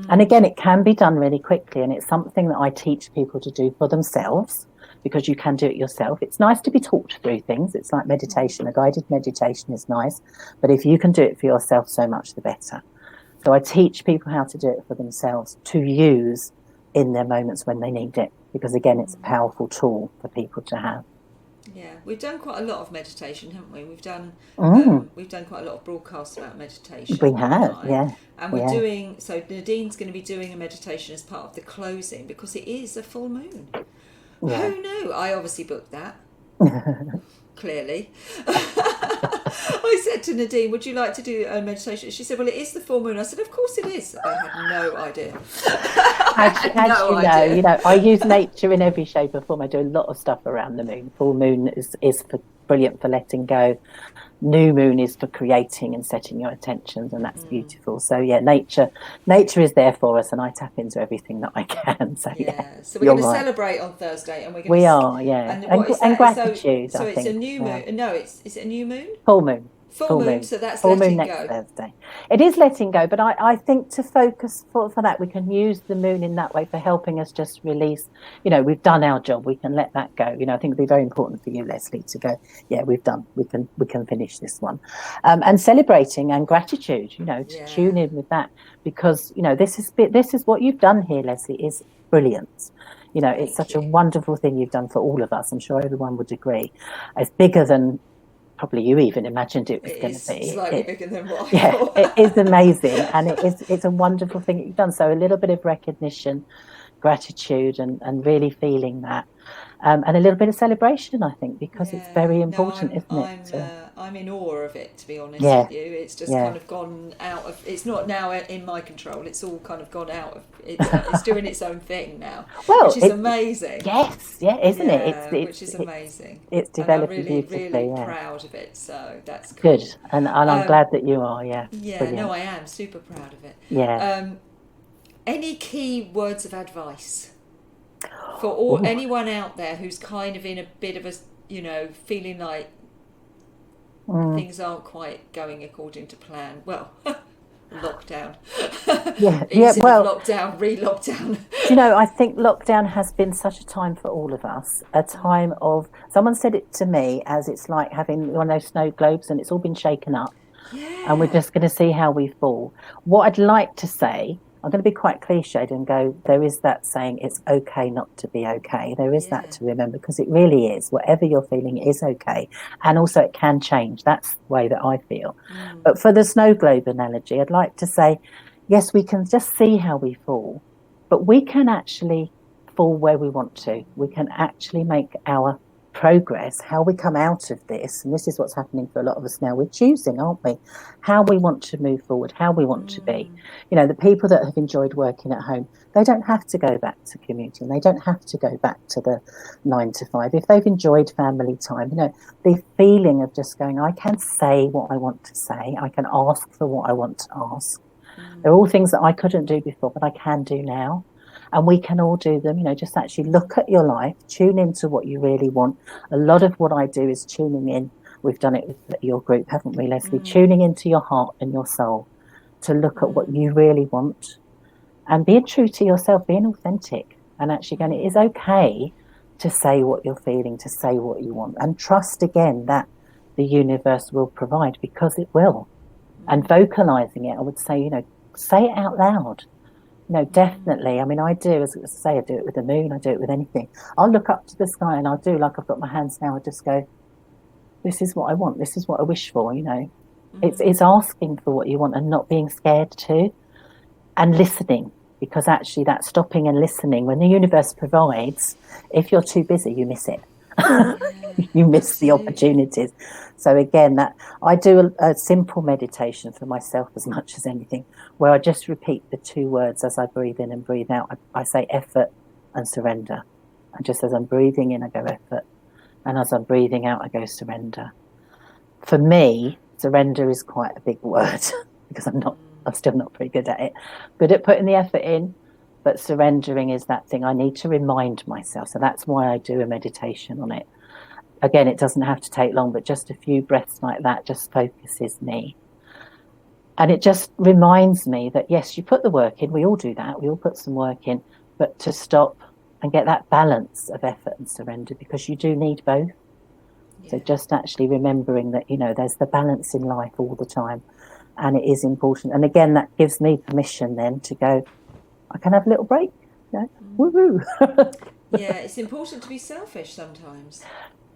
And again, it can be done really quickly, and it's something that I teach people to do for themselves because you can do it yourself. It's nice to be taught through things. It's like meditation. A guided meditation is nice, but if you can do it for yourself, so much the better. So I teach people how to do it for themselves to use in their moments when they need it, because again, it's a powerful tool for people to have. Yeah, we've done quite a lot of meditation, haven't we? We've done quite a lot of broadcasts about meditation. We have, yeah. And we're doing, so Nadine's going to be doing a meditation as part of the closing because it is a full moon. Yeah. Who knew? I obviously booked that. Clearly. I said to Nadine, would you like to do a meditation? She said, well, it is the full moon. I said, of course it is. I had no idea. I use nature in every shape or form. I do a lot of stuff around the moon. Full moon is brilliant for letting go. New moon is for creating and setting your intentions, and that's beautiful. So yeah, nature is there for us, and I tap into everything that I can. So so we're going to celebrate on Thursday, and we're going and gratitude. So it's a new moon. No, is it a new moon? Full moon. Full moon, so that's full letting moon go. Next Thursday. It is letting go, but I think to focus for that, we can use the moon in that way for helping us just release. We've done our job. We can let that go. I think it'd be very important for you, Lesley, to go. Yeah, we've done. We can finish this one, and celebrating and gratitude. To tune in with that, because this is what you've done here, Lesley, is brilliant. It's such a wonderful thing you've done for all of us. I'm sure everyone would agree. It's bigger than probably you even imagined it was going to be. Slightly bigger than what I thought. It is amazing, and it's a wonderful thing that you've done. So a little bit of recognition, gratitude, and really feeling that, and a little bit of celebration, I think, because it's very important, isn't it? I'm in awe of it, to be honest with you. It's just kind of gone out of. It's not now in my control. It's all kind of gone out of. It's doing its own thing now, which is amazing. Yes, isn't it? It's which is amazing. It's developing and I'm really, beautifully. Really proud of it. So that's cool. Good, and I'm glad that you are. Yeah. Yeah. Brilliant. No, I am super proud of it. Yeah. Any key words of advice? For all, Oh, anyone out there who's kind of in a bit of a, feeling like mm, things aren't quite going according to plan. Well, lockdown. yeah, yeah. Easing of Well, lockdown, re-lockdown. do you know, I think lockdown has been such a time for all of us, a time of, someone said it to me as it's like having one of those snow globes and it's all been shaken up and we're Yeah. just going to see how we fall. What I'd like to say, I'm going to be quite cliched and go, there is that saying, it's okay not to be okay. There is that Yeah. to remember because it really is. Whatever you're feeling is okay. And also it can change. That's the way that I feel. But for the snow globe analogy, I'd like to say, yes, we can just see how we fall, but we can actually fall where we want to. We can actually make our progress, how we come out of this, and this is what's happening for a lot of us now. We're choosing, aren't we? How we want to move forward, how we want to be. You know, the people that have enjoyed working at home, they don't have to go back to commuting. They don't have to go back to the 9 to 5. If they've enjoyed family time, the feeling of just going, I can say what I want to say. I can ask for what I want to ask. They're all things that I couldn't do before, but I can do now. And we can all do them, just actually look at your life, tune into what you really want. A lot of what I do is tuning in. We've done it with your group, haven't we, Lesley? Tuning into your heart and your soul to look at what you really want and being true to yourself, being authentic and actually going, it is okay to say what you're feeling, to say what you want, and trust again that the universe will provide because it will. And vocalizing it, I would say, say it out loud. Definitely. I mean, I do, as I say, I do it with the moon, I do it with anything. I'll look up to the sky and I'll do like I've got my hands now, I just go, this is what I want, this is what I wish for. It's asking for what you want and not being scared to, and listening, because actually that stopping and listening, when the universe provides, if you're too busy, you miss it. Yeah. You miss the Absolutely. opportunities. So again, that I do a simple meditation for myself as much as anything, where I just repeat the two words as I breathe in and breathe out. I say effort and surrender. And just as I'm breathing in, I go effort. And as I'm breathing out, I go surrender. For me, surrender is quite a big word because I'm still not very good at it. Good at putting the effort in, but surrendering is that thing I need to remind myself. So that's why I do a meditation on it. Again, it doesn't have to take long, but just a few breaths like that just focuses me. And it just reminds me that, yes, you put the work in. We all do that. We all put some work in, but to stop and get that balance of effort and surrender, because you do need both. Yeah. So just actually remembering that, there's the balance in life all the time. And it is important. And again, that gives me permission then to go, I can have a little break. Woo-hoo. Yeah, it's important to be selfish sometimes.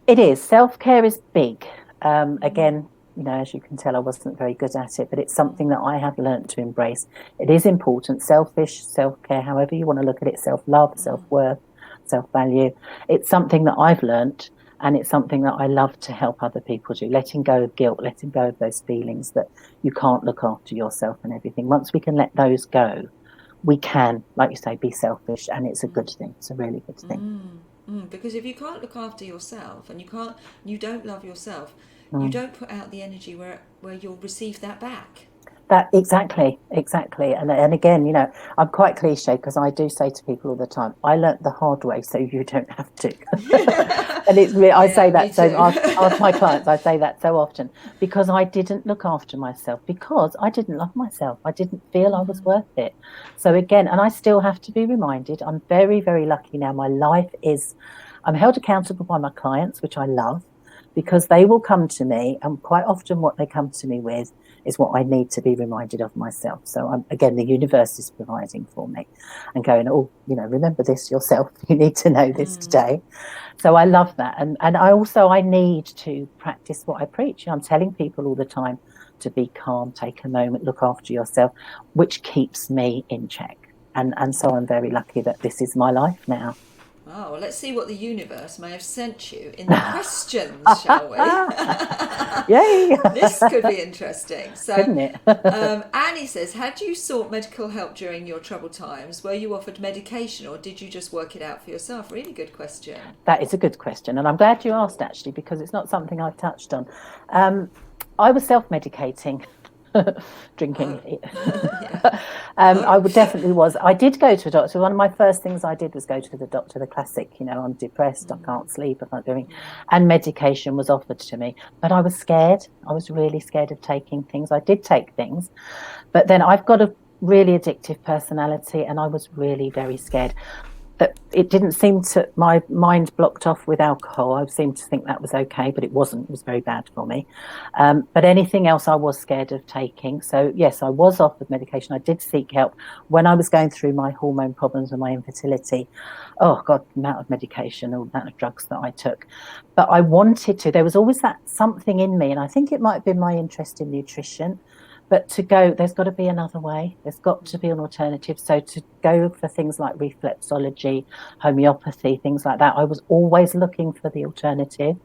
It is. Self-care is big. Again, as you can tell, I wasn't very good at it, but it's something that I have learned to embrace. It is important. Selfish, self-care, however you want to look at it, self-love, self-worth, self-value. It's something that I've learned, and it's something that I love to help other people do. Letting go of guilt, letting go of those feelings that you can't look after yourself and everything. Once we can let those go, we can, like you say, be selfish, and it's a good thing. It's a really good thing. Because if you can't look after yourself and you don't love yourself, you Mm. don't put out the energy where you'll receive that back. That exactly. And again, I'm quite cliche because I do say to people all the time, I learnt the hard way, so you don't have to. And it's I say Yeah, me that, so too. ask my clients, I say that so often because I didn't look after myself, because I didn't love myself. I didn't feel I was worth it. So again, and I still have to be reminded, I'm very, very lucky now. I'm held accountable by my clients, which I love, because they will come to me, and quite often what they come to me with is what I need to be reminded of myself. So again, the universe is providing for me and going, oh, remember this yourself. You need to know this today. So I love that. And I need to practice what I preach. I'm telling people all the time to be calm, take a moment, look after yourself, which keeps me in check. And so I'm very lucky that this is my life now. Oh, well, let's see what the universe may have sent you in the questions, shall we? Yay! This could be interesting. So, Couldn't it? Annie says, had you sought medical help during your troubled times? Were you offered medication or did you just work it out for yourself? Really good question. That is a good question. And I'm glad you asked, actually, because it's not something I've touched on. I was self-medicating drinking. Yeah. I would definitely was. I did go to a doctor. One of my first things I did was go to the doctor, the classic, I'm depressed, I can't sleep, I can't do anything. And medication was offered to me. But I was scared. I was really scared of taking things. I did take things. But then I've got a really addictive personality, and I was really very scared. That it didn't seem to, my mind blocked off with alcohol. I seemed to think that was okay, but it wasn't. It was very bad for me. But anything else I was scared of taking. So yes, I was offered medication. I did seek help when I was going through my hormone problems and my infertility. Oh God, the amount of medication, the amount of drugs that I took. But I wanted to. There was always that something in me, and I think it might have been my interest in nutrition. But to go, there's got to be another way. There's got to be an alternative. So to go for things like reflexology, homeopathy, things like that, I was always looking for the alternative.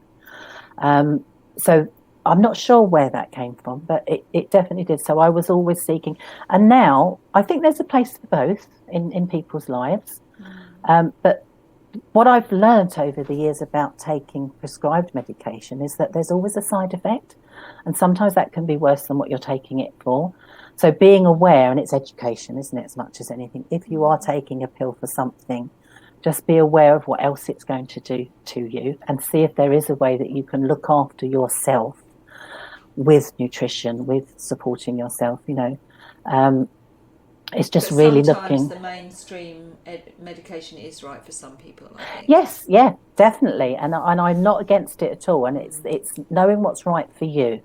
So I'm not sure where that came from, but it definitely did. So I was always seeking. And now I think there's a place for both in people's lives. But what I've learned over the years about taking prescribed medication is that there's always a side effect. And sometimes that can be worse than what you're taking it for. So being aware, and it's education, isn't it, as much as anything, if you are taking a pill for something, just be aware of what else it's going to do to you, and see if there is a way that you can look after yourself with nutrition, with supporting yourself, it's just but really sometimes looking. the mainstream medication is right for some people, I think. Yes, yeah, definitely, and I'm not against it at all. And it's knowing what's right for you,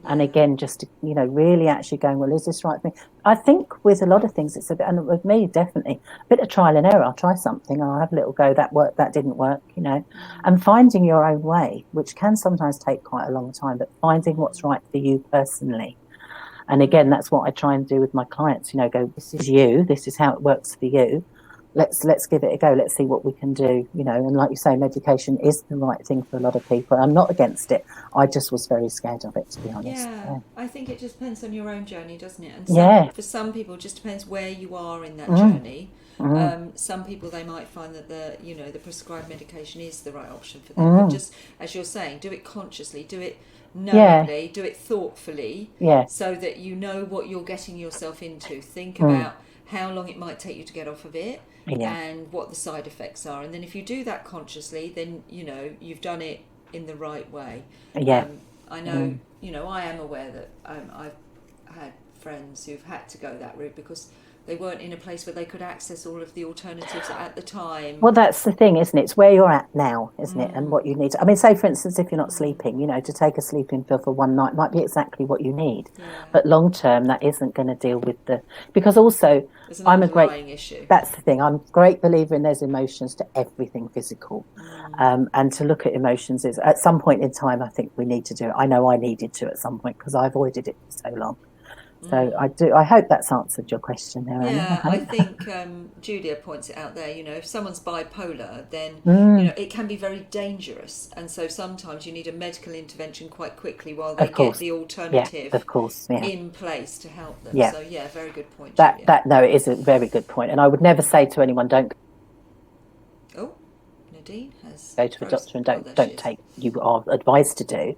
and again, just really actually going, well, is this right for me? I think with a lot of things, it's a bit, and with me, definitely a bit of trial and error. I'll try something, I'll have a little go. That worked, that didn't work, and finding your own way, which can sometimes take quite a long time, but finding what's right for you personally. And again, that's what I try and do with my clients. Go, this is you. This is how it works for you. Let's give it a go. Let's see what we can do. And like you say, medication is the right thing for a lot of people. I'm not against it. I just was very scared of it, to be honest. Yeah. I think it just depends on your own journey, doesn't it? And for some people, it just depends where you are in that journey. Some people, they might find that the prescribed medication is the right option for them. But just as you're saying, do it consciously, do it knowingly, do it thoughtfully, so that you know what you're getting yourself into. Think about how long it might take you to get off of it, and what the side effects are. And then if you do that consciously, then you've done it in the right way. I know I am aware that I've had friends who've had to go that route because they weren't in a place where they could access all of the alternatives at the time. Well, that's the thing, isn't it? It's where you're at now, isn't it? And what you need. I mean, say, for instance, if you're not sleeping, to take a sleeping pill for one night might be exactly what you need. But long term, that isn't going to deal with because also I'm a great issue. That's the thing. I'm a great believer in there's emotions to everything physical. And to look at emotions is at some point in time, I think we need to do it. I know I needed to at some point because I avoided it for so long. So I hope that's answered your question there, Anna. Yeah, I think Julia points it out there, if someone's bipolar, then, it can be very dangerous. And so sometimes you need a medical intervention quite quickly while they get the alternative in place to help them. So, very good point, Julia. No, it is a very good point. And I would never say to anyone, don't Nadine has go to a doctor and don't take, you are advised to do.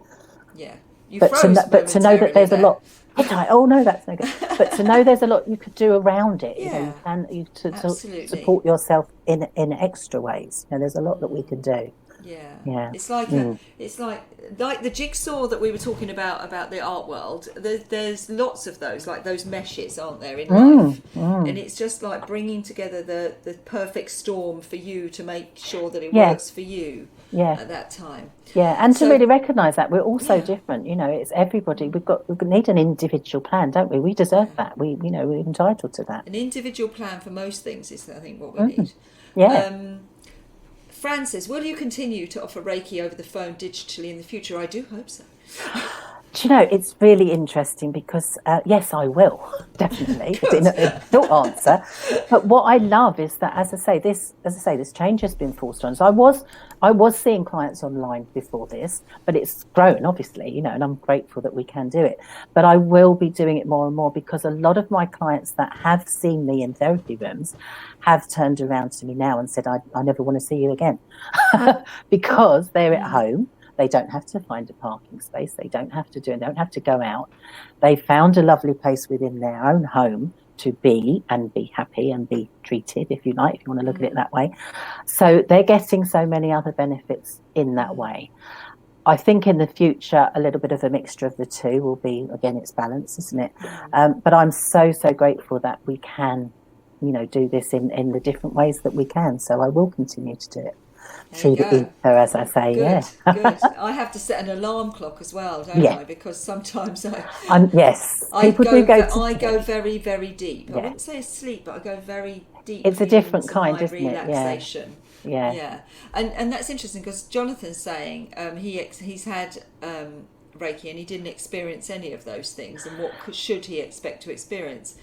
Yeah. But to know that there's a lot. Oh no, that's no good. But to know there's a lot you could do around it. You to support yourself in extra ways. There's a lot that we can do. Yeah. It's like the jigsaw that we were talking about the art world. There's lots of those, like those meshes, aren't there, in life? And it's just like bringing together the perfect storm for you to make sure that it works for you at that time. And to really recognise that we're all so different. It's everybody. We need an individual plan, don't we? We deserve that. We're entitled to that. An individual plan for most things is, I think, what we need. Fran says, will you continue to offer Reiki over the phone digitally in the future? I do hope so. Do you know, it's really interesting because, yes, I will, definitely. Short answer. But what I love is that, as I say, this change has been forced on. So I was seeing clients online before this, but it's grown, obviously, and I'm grateful that we can do it. But I will be doing it more and more because a lot of my clients that have seen me in therapy rooms have turned around to me now and said, I never want to see you again because they're at home. They don't have to find a parking space. They don't have to don't have to go out. They found a lovely place within their own home to be and be happy and be treated, if you like, if you want to look at it that way. So they're getting so many other benefits in that way. I think in the future, a little bit of a mixture of the two will be, again, it's balance, isn't it? But I'm so grateful that we can, do this in the different ways that we can. So I will continue to do it through the ether, as I say. Good, yeah. Good. I have to set an alarm clock as well, don't I? Because sometimes yes, people do go. I go very, very deep. I wouldn't say asleep, but I go very deep. It's a different kind, isn't relaxation. it? Yeah. And that's interesting because Jonathan's saying he's had Reiki and he didn't experience any of those things, and what should he expect to experience?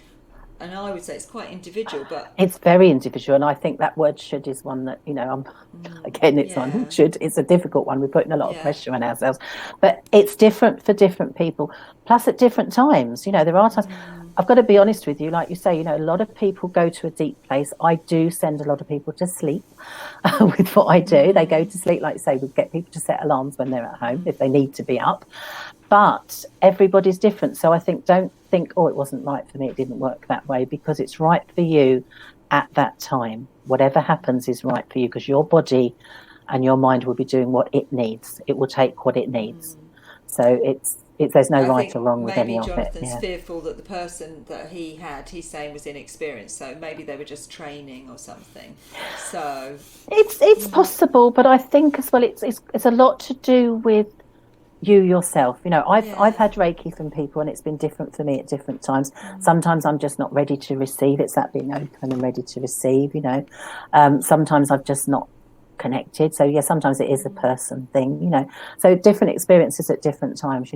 And I would say it's quite individual, but it's very individual. And I think that word "should" is one that one should. It's a difficult one. We're putting a lot of pressure on ourselves, but it's different for different people. Plus, at different times, there are times. I've got to be honest with you, like you say, a lot of people go to a deep place. I do send a lot of people to sleep with what I do. They go to sleep, like you say, we get people to set alarms when they're at home if they need to be up. But everybody's different. So I think, don't think, it wasn't right for me, it didn't work that way, because it's right for you at that time. Whatever happens is right for you, because your body and your mind will be doing what it needs. It will take what it needs. So there's no right or wrong with any of it. Maybe Jonathan's fearful that the person that he's saying was inexperienced, so maybe they were just training or something. So it's possible, but I think as well it's a lot to do with you yourself. I've had Reiki from people, and it's been different for me at different times. Sometimes I'm just not ready to receive. It's that being open and ready to receive. Sometimes I've just not connected. So sometimes it is a person thing, so different experiences at different times,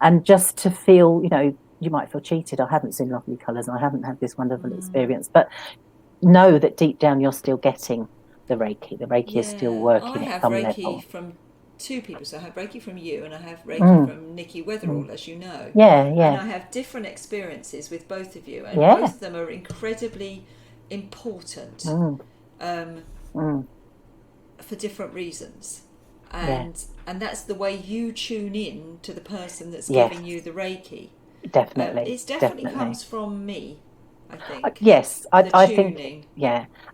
and just to feel, you might feel cheated. I haven't seen lovely colours and I haven't had this wonderful experience, but know that deep down you're still getting the Reiki is still working at some level. I have Reiki from two people. So I have Reiki from you and I have Reiki from Nikki Weatherall, as you know. And I have different experiences with both of you, and both of them are incredibly important for different reasons, and that's the way you tune in to the person that's giving you the Reiki. Definitely, it definitely comes from me, I think. Yes, I think,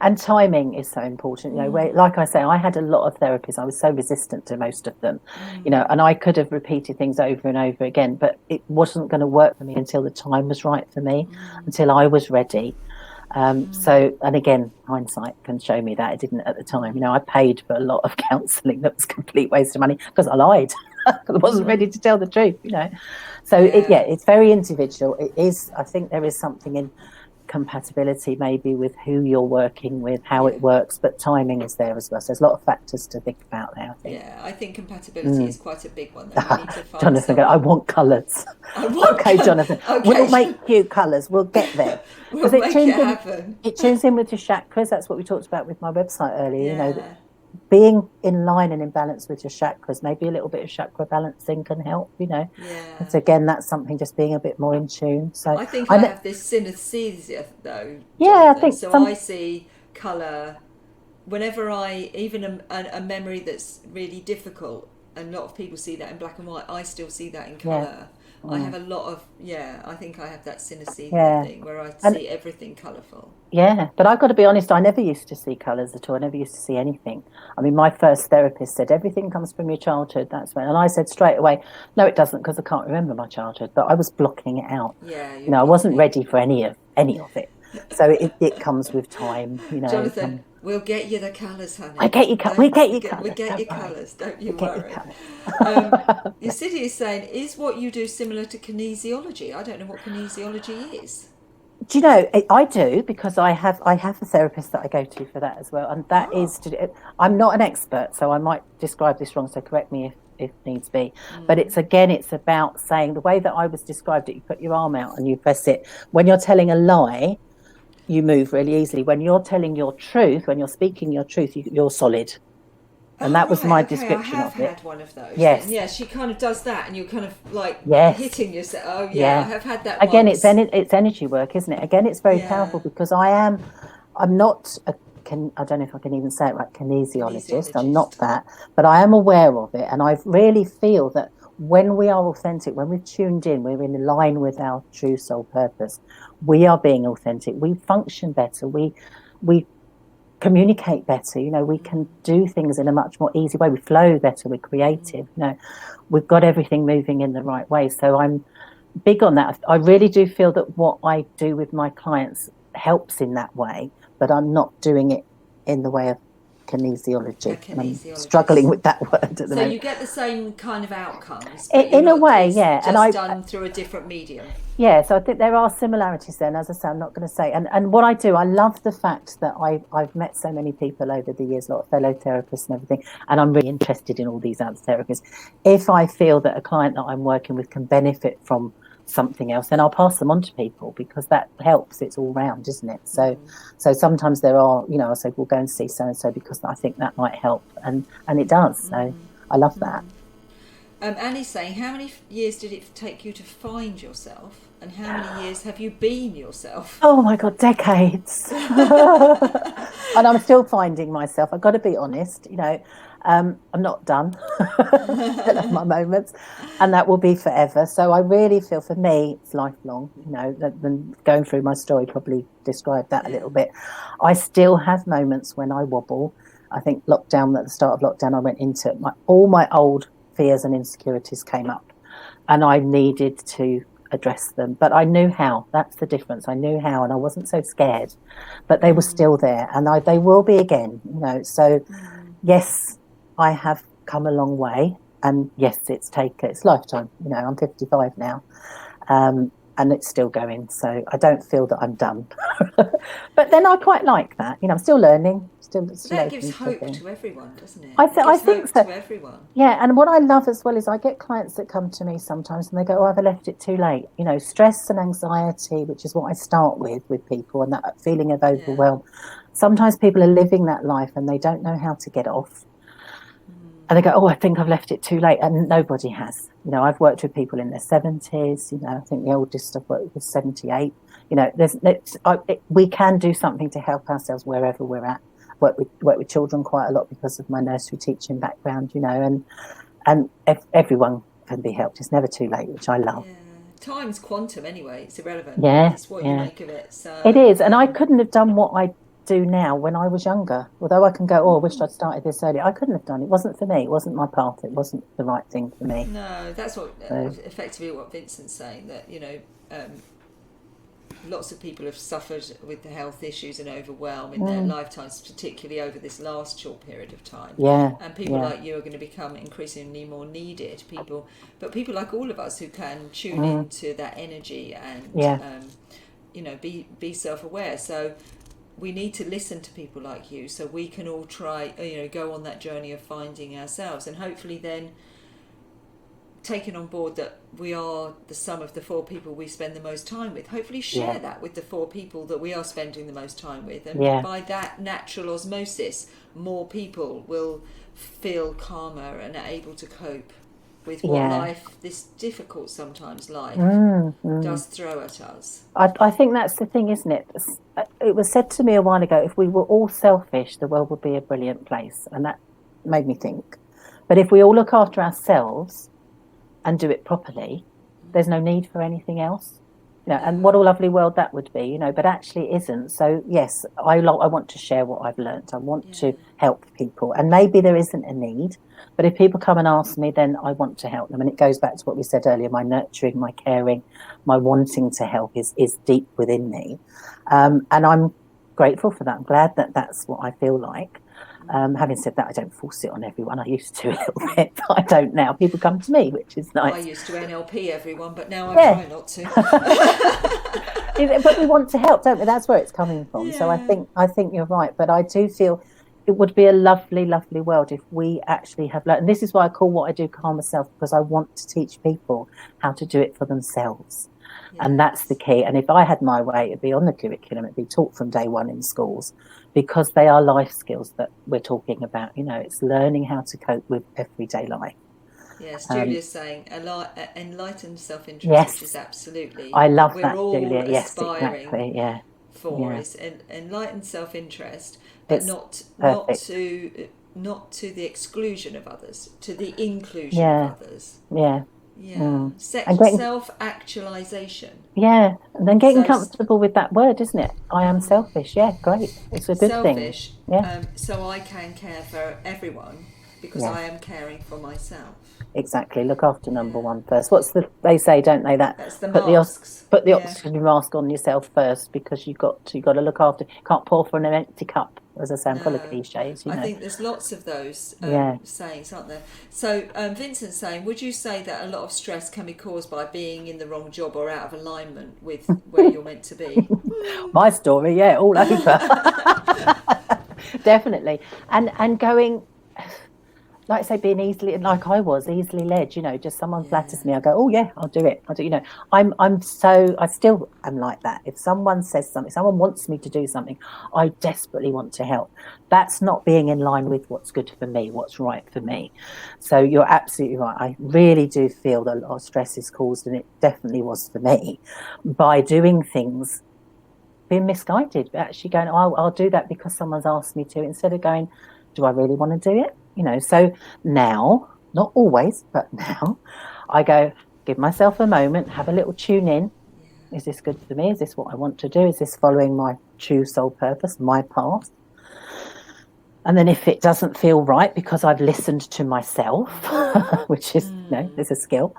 and timing is so important. Where, like I say, I had a lot of therapists. I was so resistant to most of them, and I could have repeated things over and over again, but it wasn't going to work for me until the time was right for me, until I was ready. So, and again, hindsight can show me that it didn't at the time. I paid for a lot of counselling that was a complete waste of money because I lied. I wasn't ready to tell the truth, So it's very individual. It is. I think there is something in compatibility maybe with who you're working with, how it works, but timing is there as well. So there's a lot of factors to think about there, I think. I think compatibility is quite a big one. That we need to find Jonathan, I want colours. Okay, Jonathan. Okay. We'll make you colours. We'll get there. We'll make it happen. It tunes in with your chakras. That's what we talked about with my website earlier. Being in line and in balance with your chakras, maybe a little bit of chakra balancing can help, And so again, that's something, just being a bit more in tune. So I think I have this synesthesia though. Yeah, I think so. I see colour whenever even a memory that's really difficult, and a lot of people see that in black and white. I still see that in colour. I have a lot of I think I have that synesthesia thing where I see everything colourful. But I've got to be honest, I never used to see colours at all. I never used to see anything. I mean, my first therapist said everything comes from your childhood. That's when, and I said straight away, no, it doesn't, because I can't remember my childhood. But I was blocking it out. I wasn't ready for any of it. So it comes with time. Jonathan, we'll get you the colours, honey. We get you colours. We get you colours. Don't you worry. Yasidia is saying, is what you do similar to kinesiology? I don't know what kinesiology is. Do you know, I do, because I have a therapist that I go to for that as well, and that is I'm not an expert, so I might describe this wrong, so correct me if needs be. But it's about saying, the way that I was described it, you put your arm out and you press it. When you're telling a lie, you move really easily. When you're telling your truth, when you're speaking your truth, you're solid. And that was my description of it. I have had one of those. Yes. Yeah, she kind of does that, and you're kind of like hitting yourself. Oh, I have had that again, once. it's energy work, isn't it? Again, it's very powerful, because I'm not I don't know if I can even say it right, kinesiologist. I'm Kinesiologist. not that, but I am aware of it. And I really feel that when we are authentic, when we've tuned in, we're in line with our true soul purpose, we are being authentic. We function better. We communicate better. We can do things in a much more easy way. We flow better. We're creative. We've got everything moving in the right way. So I'm big on that. I really do feel that what I do with my clients helps in that way, but I'm not doing it in the way of kinesiology. And I'm struggling with that word at the So moment. you get the same kind of outcomes, but In a way, yeah. Just and done through a different medium. Yeah, so I think there are similarities there. And as I say, I'm not going to say. And what I do, I love the fact that I've met so many people over the years, a lot of fellow therapists and everything, and I'm really interested in all these other therapists. If I feel that a client that I'm working with can benefit from something else, then I'll pass them on to people, because that helps. It's all round, isn't it? So sometimes there are, I say, we'll go and see so and so because I think that might help, and it does. So I love that. Annie's saying, how many years did it take you to find yourself, and how many years have you been yourself? Oh my God, decades. And I'm still finding myself. I've got to be honest, I'm not done. Still have my moments, and that will be forever. So I really feel, for me, it's lifelong. Going through my story probably described that a little bit. I still have moments when I wobble. I think at the start of lockdown, I went into all my old fears and insecurities came up, and I needed to address them, but I knew how. That's the difference. I knew how, and I wasn't so scared, but they were still there, and they will be again. So yes, I have come a long way, and yes, it's lifetime. I'm 55 now, and it's still going. So I don't feel that I'm done. But then I quite like that. I'm still learning. That gives hope to everyone, doesn't it? I think so. To everyone. Yeah, and what I love as well is I get clients that come to me sometimes and they go, "Oh, I've left it too late." Stress and anxiety, which is what I start with people, and that feeling of overwhelm. Sometimes people are living that life and they don't know how to get off. And they go, "Oh, I think I've left it too late," and nobody has. I've worked with people in their 70s. I think the oldest I've worked with was 78. We can do something to help ourselves wherever we're at. Work with children quite a lot because of my nursery teaching background, and everyone can be helped. It's never too late, which I love. Yeah. Time's quantum anyway. It's irrelevant. Yeah, It's what you make of it. So it is, and I couldn't have done what I do now when I was younger. Although I can go, "Oh, I wished I'd started this earlier." I couldn't have done it. It wasn't for me. It wasn't my path. It wasn't the right thing for me. No, that's effectively what Vincent's saying, that lots of people have suffered with the health issues and overwhelm in their lifetimes, particularly over this last short period of time. Yeah. And people like you are going to become increasingly more needed. People like all of us who can tune into that energy and be self-aware. So we need to listen to people like you, so we can all try, go on that journey of finding ourselves, and hopefully then taken on board that we are the sum of the 4 people we spend the most time with. Hopefully share that with the 4 people that we are spending the most time with, and by that natural osmosis, more people will feel calmer and are able to cope with what life, this difficult sometimes life, does throw at us. I think that's the thing, isn't it? It was said to me a while ago, if we were all selfish, the world would be a brilliant place, and that made me think. But if we all look after ourselves and do it properly, there's no need for anything else. And what a lovely world that would be, but actually it isn't. So yes, I want to share what I've learned. I want to help people, and maybe there isn't a need, but if people come and ask me, then I want to help them. And it goes back to what we said earlier: my nurturing, my caring, my wanting to help is deep within me, and I'm grateful for that. I'm glad that that's what I feel like. Having said that, I don't force it on everyone. I used to a little bit, but I don't now. People come to me, which is nice. I used to NLP everyone, but now I try not to. But we want to help, don't we? That's where it's coming from. So I think you're right. But I do feel it would be a lovely, lovely world if we actually have learned. And this is why I call what I do Calmer Self, because I want to teach people how to do it for themselves. And that's the key. And if I had my way, it'd be on the curriculum. It'd be taught from day one in schools, because they are life skills that we're talking about. It's learning how to cope with everyday life. Yes, Julia's saying enlightened self-interest, which is absolutely. I love we're that, all Julia. Yes, aspiring exactly. Yeah. for is enlightened self-interest, but It's not perfect. to the exclusion of others, to the inclusion of Yeah, others. yeah. Yeah, And getting, self-actualization. and then getting So comfortable with that word, isn't it? I am selfish. Yeah, great. It's a good thing. selfish, Yeah, so I can care for everyone because yeah, I am caring for myself. exactly. Look after number Yeah, one first. They say, don't they, that that's the put the masks. put the Yeah. oxygen mask on yourself first because you got to look after. Can't pour from an empty cup, as I say. I'm full of No, cliches, I think there's lots of those Yeah. sayings, aren't there? So Vincent's saying, would you say that a lot of stress can be caused by being in the wrong job or out of alignment with where you're meant to be? My story, yeah, all over. Definitely. And going, like I say, being easily, like I was easily led, just someone flatters Yeah. me, I go, oh yeah, I'll do it. I'll do, I still am like that. If someone says something, someone wants me to do something, I desperately want to help. That's not being in line with what's good for me, what's right for me. So you're absolutely right. I really do feel that a lot of stress is caused, and it definitely was for me, by doing things, being misguided, but actually going, oh, I'll do that because someone's asked me to, instead of going, do I really want to do it? So now, not always, but now I go, give myself a moment, have a little tune in. Is this good for me? Is this what I want to do? Is this following my true soul purpose, my path? And then if it doesn't feel right because I've listened to myself, which is, there's a skill,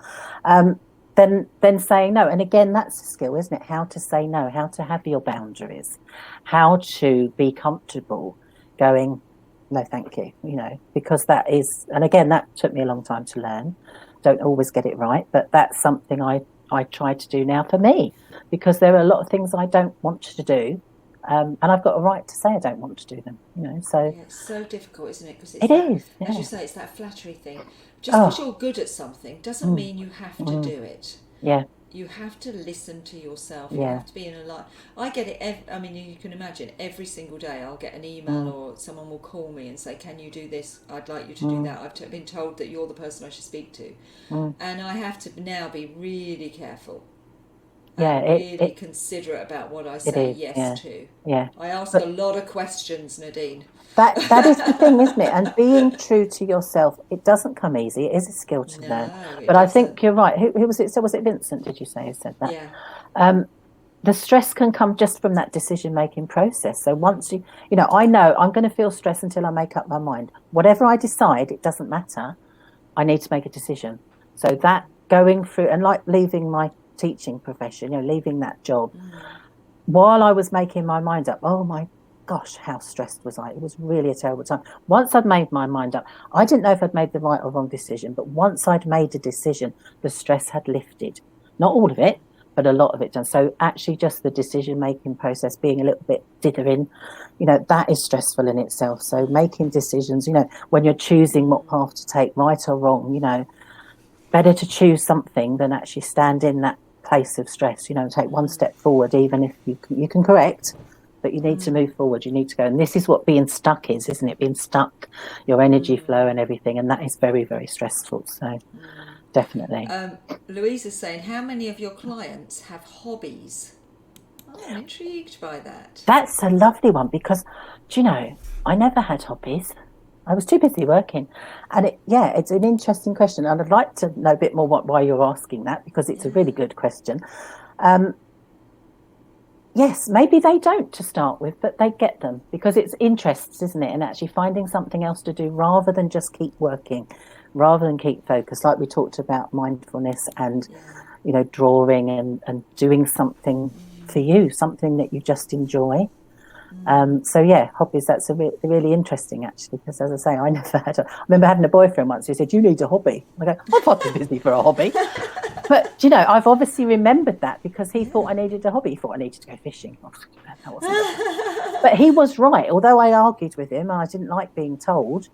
um, then saying no. And again, that's a skill, isn't it? How to say no, how to have your boundaries, how to be comfortable going, no, thank you, because that is, and again, that took me a long time to learn. Don't always get it right, but that's something I try to do now for me, because there are a lot of things I don't want to do. And I've got a right to say I don't want to do them, so Yeah, it's so difficult, isn't it? Because it's it that, is, as you yeah. say, it's that flattery thing. Just because Oh, you're good at something doesn't mm, mean you have to mm, do it. yeah, You have to listen to yourself. You yeah, have to be in a line. I get it. I mean, you can imagine every single day I'll get an email mm, or someone will call me and say, "Can you do this? I'd like you to do mm, that. I've been told that you're the person I should speak to," mm. and I have to now be really careful Yeah, and really considerate about what I it say is, yes yeah, to. yeah. I ask a But lot of questions, Nadine. that is the thing, isn't it? And being true to yourself, it doesn't come easy. It is a skill to learn. No, it But I doesn't. think you're right. Who was it? So was it Vincent? Did you say who said that? Yeah. Um, the stress can come just from that decision making process. So once I know I'm going to feel stress until I make up my mind. Whatever I decide, it doesn't matter. I need to make a decision. So that going through, and like leaving my teaching profession, leaving that job, while I was making my mind up, oh my gosh, how stressed was I? It was really a terrible time. Once I'd made my mind up, I didn't know if I'd made the right or wrong decision, but once I'd made a decision, the stress had lifted. Not all of it, but a lot of it done. So actually just the decision making process being a little bit dithering, that is stressful in itself. So making decisions, when you're choosing what path to take, right or wrong, better to choose something than actually stand in that place of stress. Take one step forward, even if you can correct, but you need to move forward. You need to go, and this is what being stuck is, isn't it? Being stuck, your energy flow and everything, and that is very, very stressful. So definitely. Louise is saying, how many of your clients have hobbies? Oh, I'm intrigued by that. That's a lovely one because, do you know, I never had hobbies. I was too busy working. And it's an interesting question. And I'd like to know a bit more why you're asking that, because it's a really Yeah. good question. Um, yes, maybe they don't to start with, but they get them because it's interests, isn't it? And actually finding something else to do rather than just keep working, rather than keep focused, like we talked about mindfulness and, Yeah. drawing and doing something for you, something that you just enjoy. So yeah, hobbies, that's really interesting actually, because as I say, I never had I remember having a boyfriend once who said, you need a hobby. I go, I'm far too busy for a hobby. But I've obviously remembered that because he thought Yeah. I needed a hobby. He thought I needed to go fishing. Oh, that wasn't it. But he was right. Although I argued with him and I didn't like being told,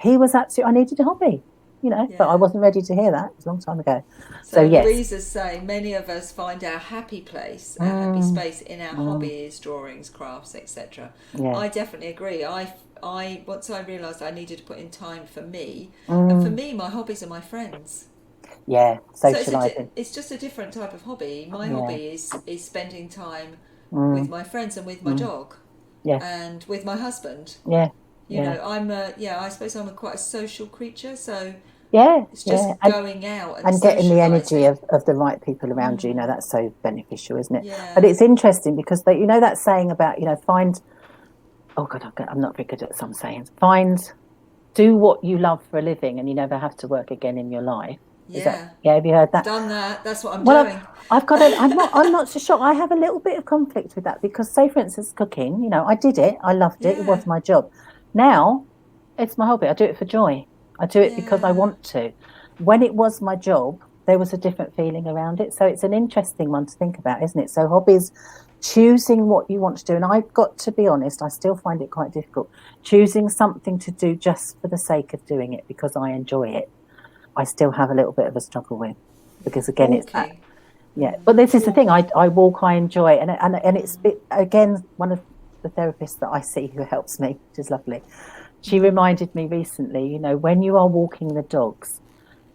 he was absolutely, I needed a hobby, but I Yeah. wasn't ready to hear that. It was a long time ago. So So yes. Louise is saying many of us find our happy place, our happy Mm, space in our mm, hobbies, drawings, crafts, etc. yeah. I definitely agree. I once I realised I needed to put in time for me, and for Mm, me, my hobbies are my friends. yeah. So Socializing. it's just a different type of hobby. My Yeah. hobby is spending time with my friends and with my dog, Yeah. and with my husband. Yeah. You know, I suppose I'm quite a social creature, so Yeah. it's just And going out and getting the energy socialising. of the right people around you, that's so beneficial, isn't it? But Yeah, it's interesting because that saying about, find, oh God, I'm not very good at some sayings. Do what you love for a living and you never have to work again in your life. Is that, yeah. have you heard that? Done that. That's what I'm Well, doing. I'm not so sure. I have a little bit of conflict with that because, say, for instance, cooking, I did it. I loved it. It Yeah, was my job. Now it's my hobby. I do it for joy. I do it because I yeah. want to. When it was my job, there was a different feeling around it. So it's an interesting one to think about, isn't it? So hobbies, choosing what you want to do. And I've got to be honest, I still find it quite difficult. Choosing something to do just for the sake of doing it because I enjoy it, I still have a little bit of a struggle with. Because again, it's that. Walking. Yeah, but this is the thing. Walking. I walk, I enjoy, and again, one of the therapists that I see who helps me, which is lovely. She reminded me recently, when you are walking the dogs,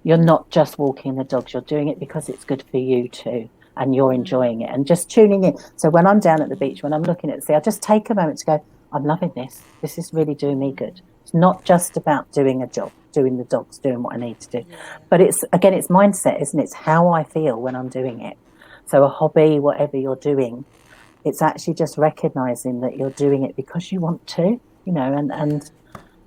you're not just walking the dogs. You're doing it because it's good for you too, and you're enjoying it, and just tuning in. So when I'm down at the beach, when I'm looking at the sea, I just take a moment to go, I'm loving this. This is really doing me good. It's not just about doing a job, doing the dogs, doing what I need to do. Yeah. But it's mindset, isn't it? It's how I feel when I'm doing it. So a hobby, whatever you're doing, it's actually just recognizing that you're doing it because you want to, and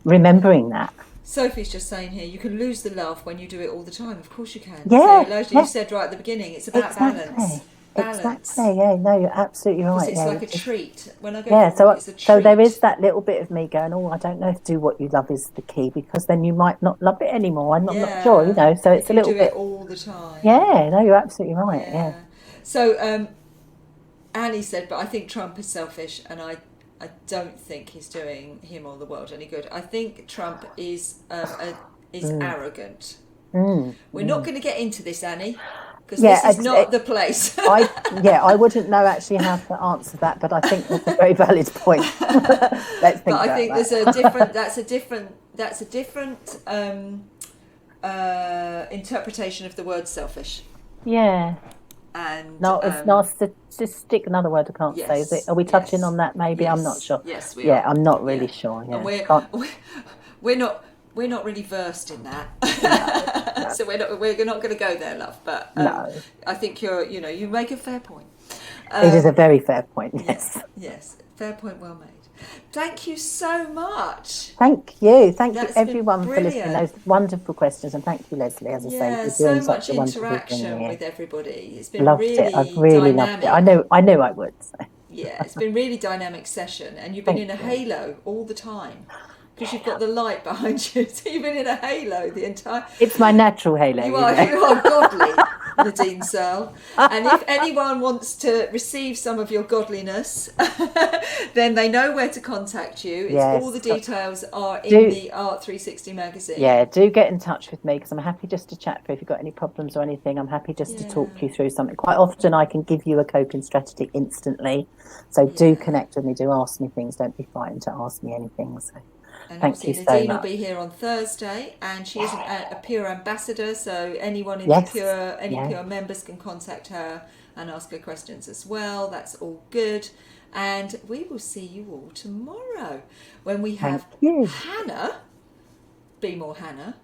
remembering that. Sophie's just saying here, you can lose the love when you do it all the time. Of course you can. Yeah, So, Lesley, yeah, you said right at the beginning, it's about exactly. balance. Exactly. Yeah, no, you're absolutely right. Because it's Yeah, like a treat. When I go yeah. for a walk, it's a treat. So there is that little bit of me going, oh, I don't know if do what you love is the key because then you might not love it anymore. I'm not sure, So it's if a you little do bit. it all the time. Yeah, no, you're absolutely right. Yeah. So Annie said, but I think Trump is selfish, and I don't think he's doing him or the world any good. I think Trump is arrogant. We're not going to get into this, Annie, because this is not the place. I wouldn't know actually how to answer that, but I think that's a very valid point. Let's think but I about think that. there's a different. That's a different interpretation of the word selfish. Yeah. And no, it's narcissistic. Another word I can't say. Is it? Are we touching on that? Maybe yes, I'm not sure. Yes, we are. Yeah, I'm not really sure. Yeah, and we're not really versed in that. No. So we're not going to go there, love. But no. I think you make a fair point. It is a very fair point. Yes. Yes, fair point. Well made. Thank you so much. Thank you. Thank you That's everyone for listening. Those wonderful questions, and thank you, Lesley. As I say, for doing so such much a wonderful interaction thing with everybody. It's been loved really it. I've really dynamic. loved it. I knew I would. So. Yeah, it's been really dynamic session, and you've been in a halo all the time. Because you've got the light behind you, so you've been in a halo the entire. It's my natural halo. You are godly, Nadine Searle. And if anyone wants to receive some of your godliness, then they know where to contact you. All the details are in the ART360 magazine. Yeah, do get in touch with me because I'm happy just to chat through. If you've got any problems or anything, I'm happy just to talk you through something. Quite often I can give you a coping strategy instantly. So do connect with me, do ask me things. Don't be frightened to ask me anything. So. And thank you Nadine so much. will be here on Thursday, and she is a Pure ambassador, so anyone in the Pure members can contact her and ask her questions as well. That's all good. And we will see you all tomorrow when we have Hannah, Be More Hannah,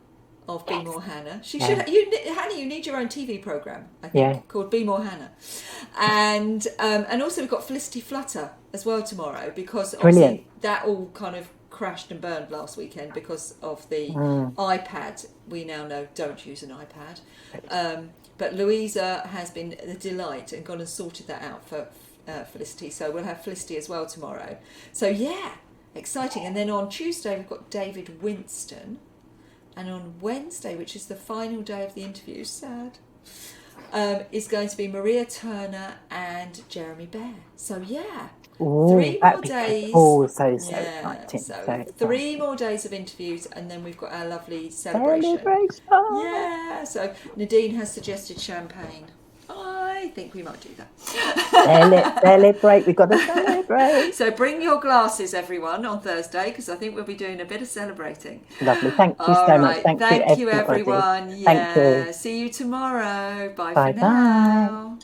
of Be More Hannah. Hannah, you need your own TV programme, I think, called Be More Hannah. And also we've got Felicity Flutter as well tomorrow, because obviously that all kind of crashed and burned last weekend because of the iPad. We now know don't use an iPad. But Louisa has been a delight and gone and sorted that out for Felicity. So we'll have Felicity as well tomorrow. So exciting. And then on Tuesday we've got David Winston. And on Wednesday, which is the final day of the interview, sad, is going to be Maria Turner and Jeremy Bear. So 3 more days. So exciting. So 3 more days of interviews, and then we've got our lovely celebration. Yeah. So Nadine has suggested champagne. I think we might do that. Celebrate. We've got to celebrate. So bring your glasses, everyone, on Thursday, because I think we'll be doing a bit of celebrating. Lovely. Thank you so much. Thank you, everyone. Thank you. See you tomorrow. Bye for Bye. now.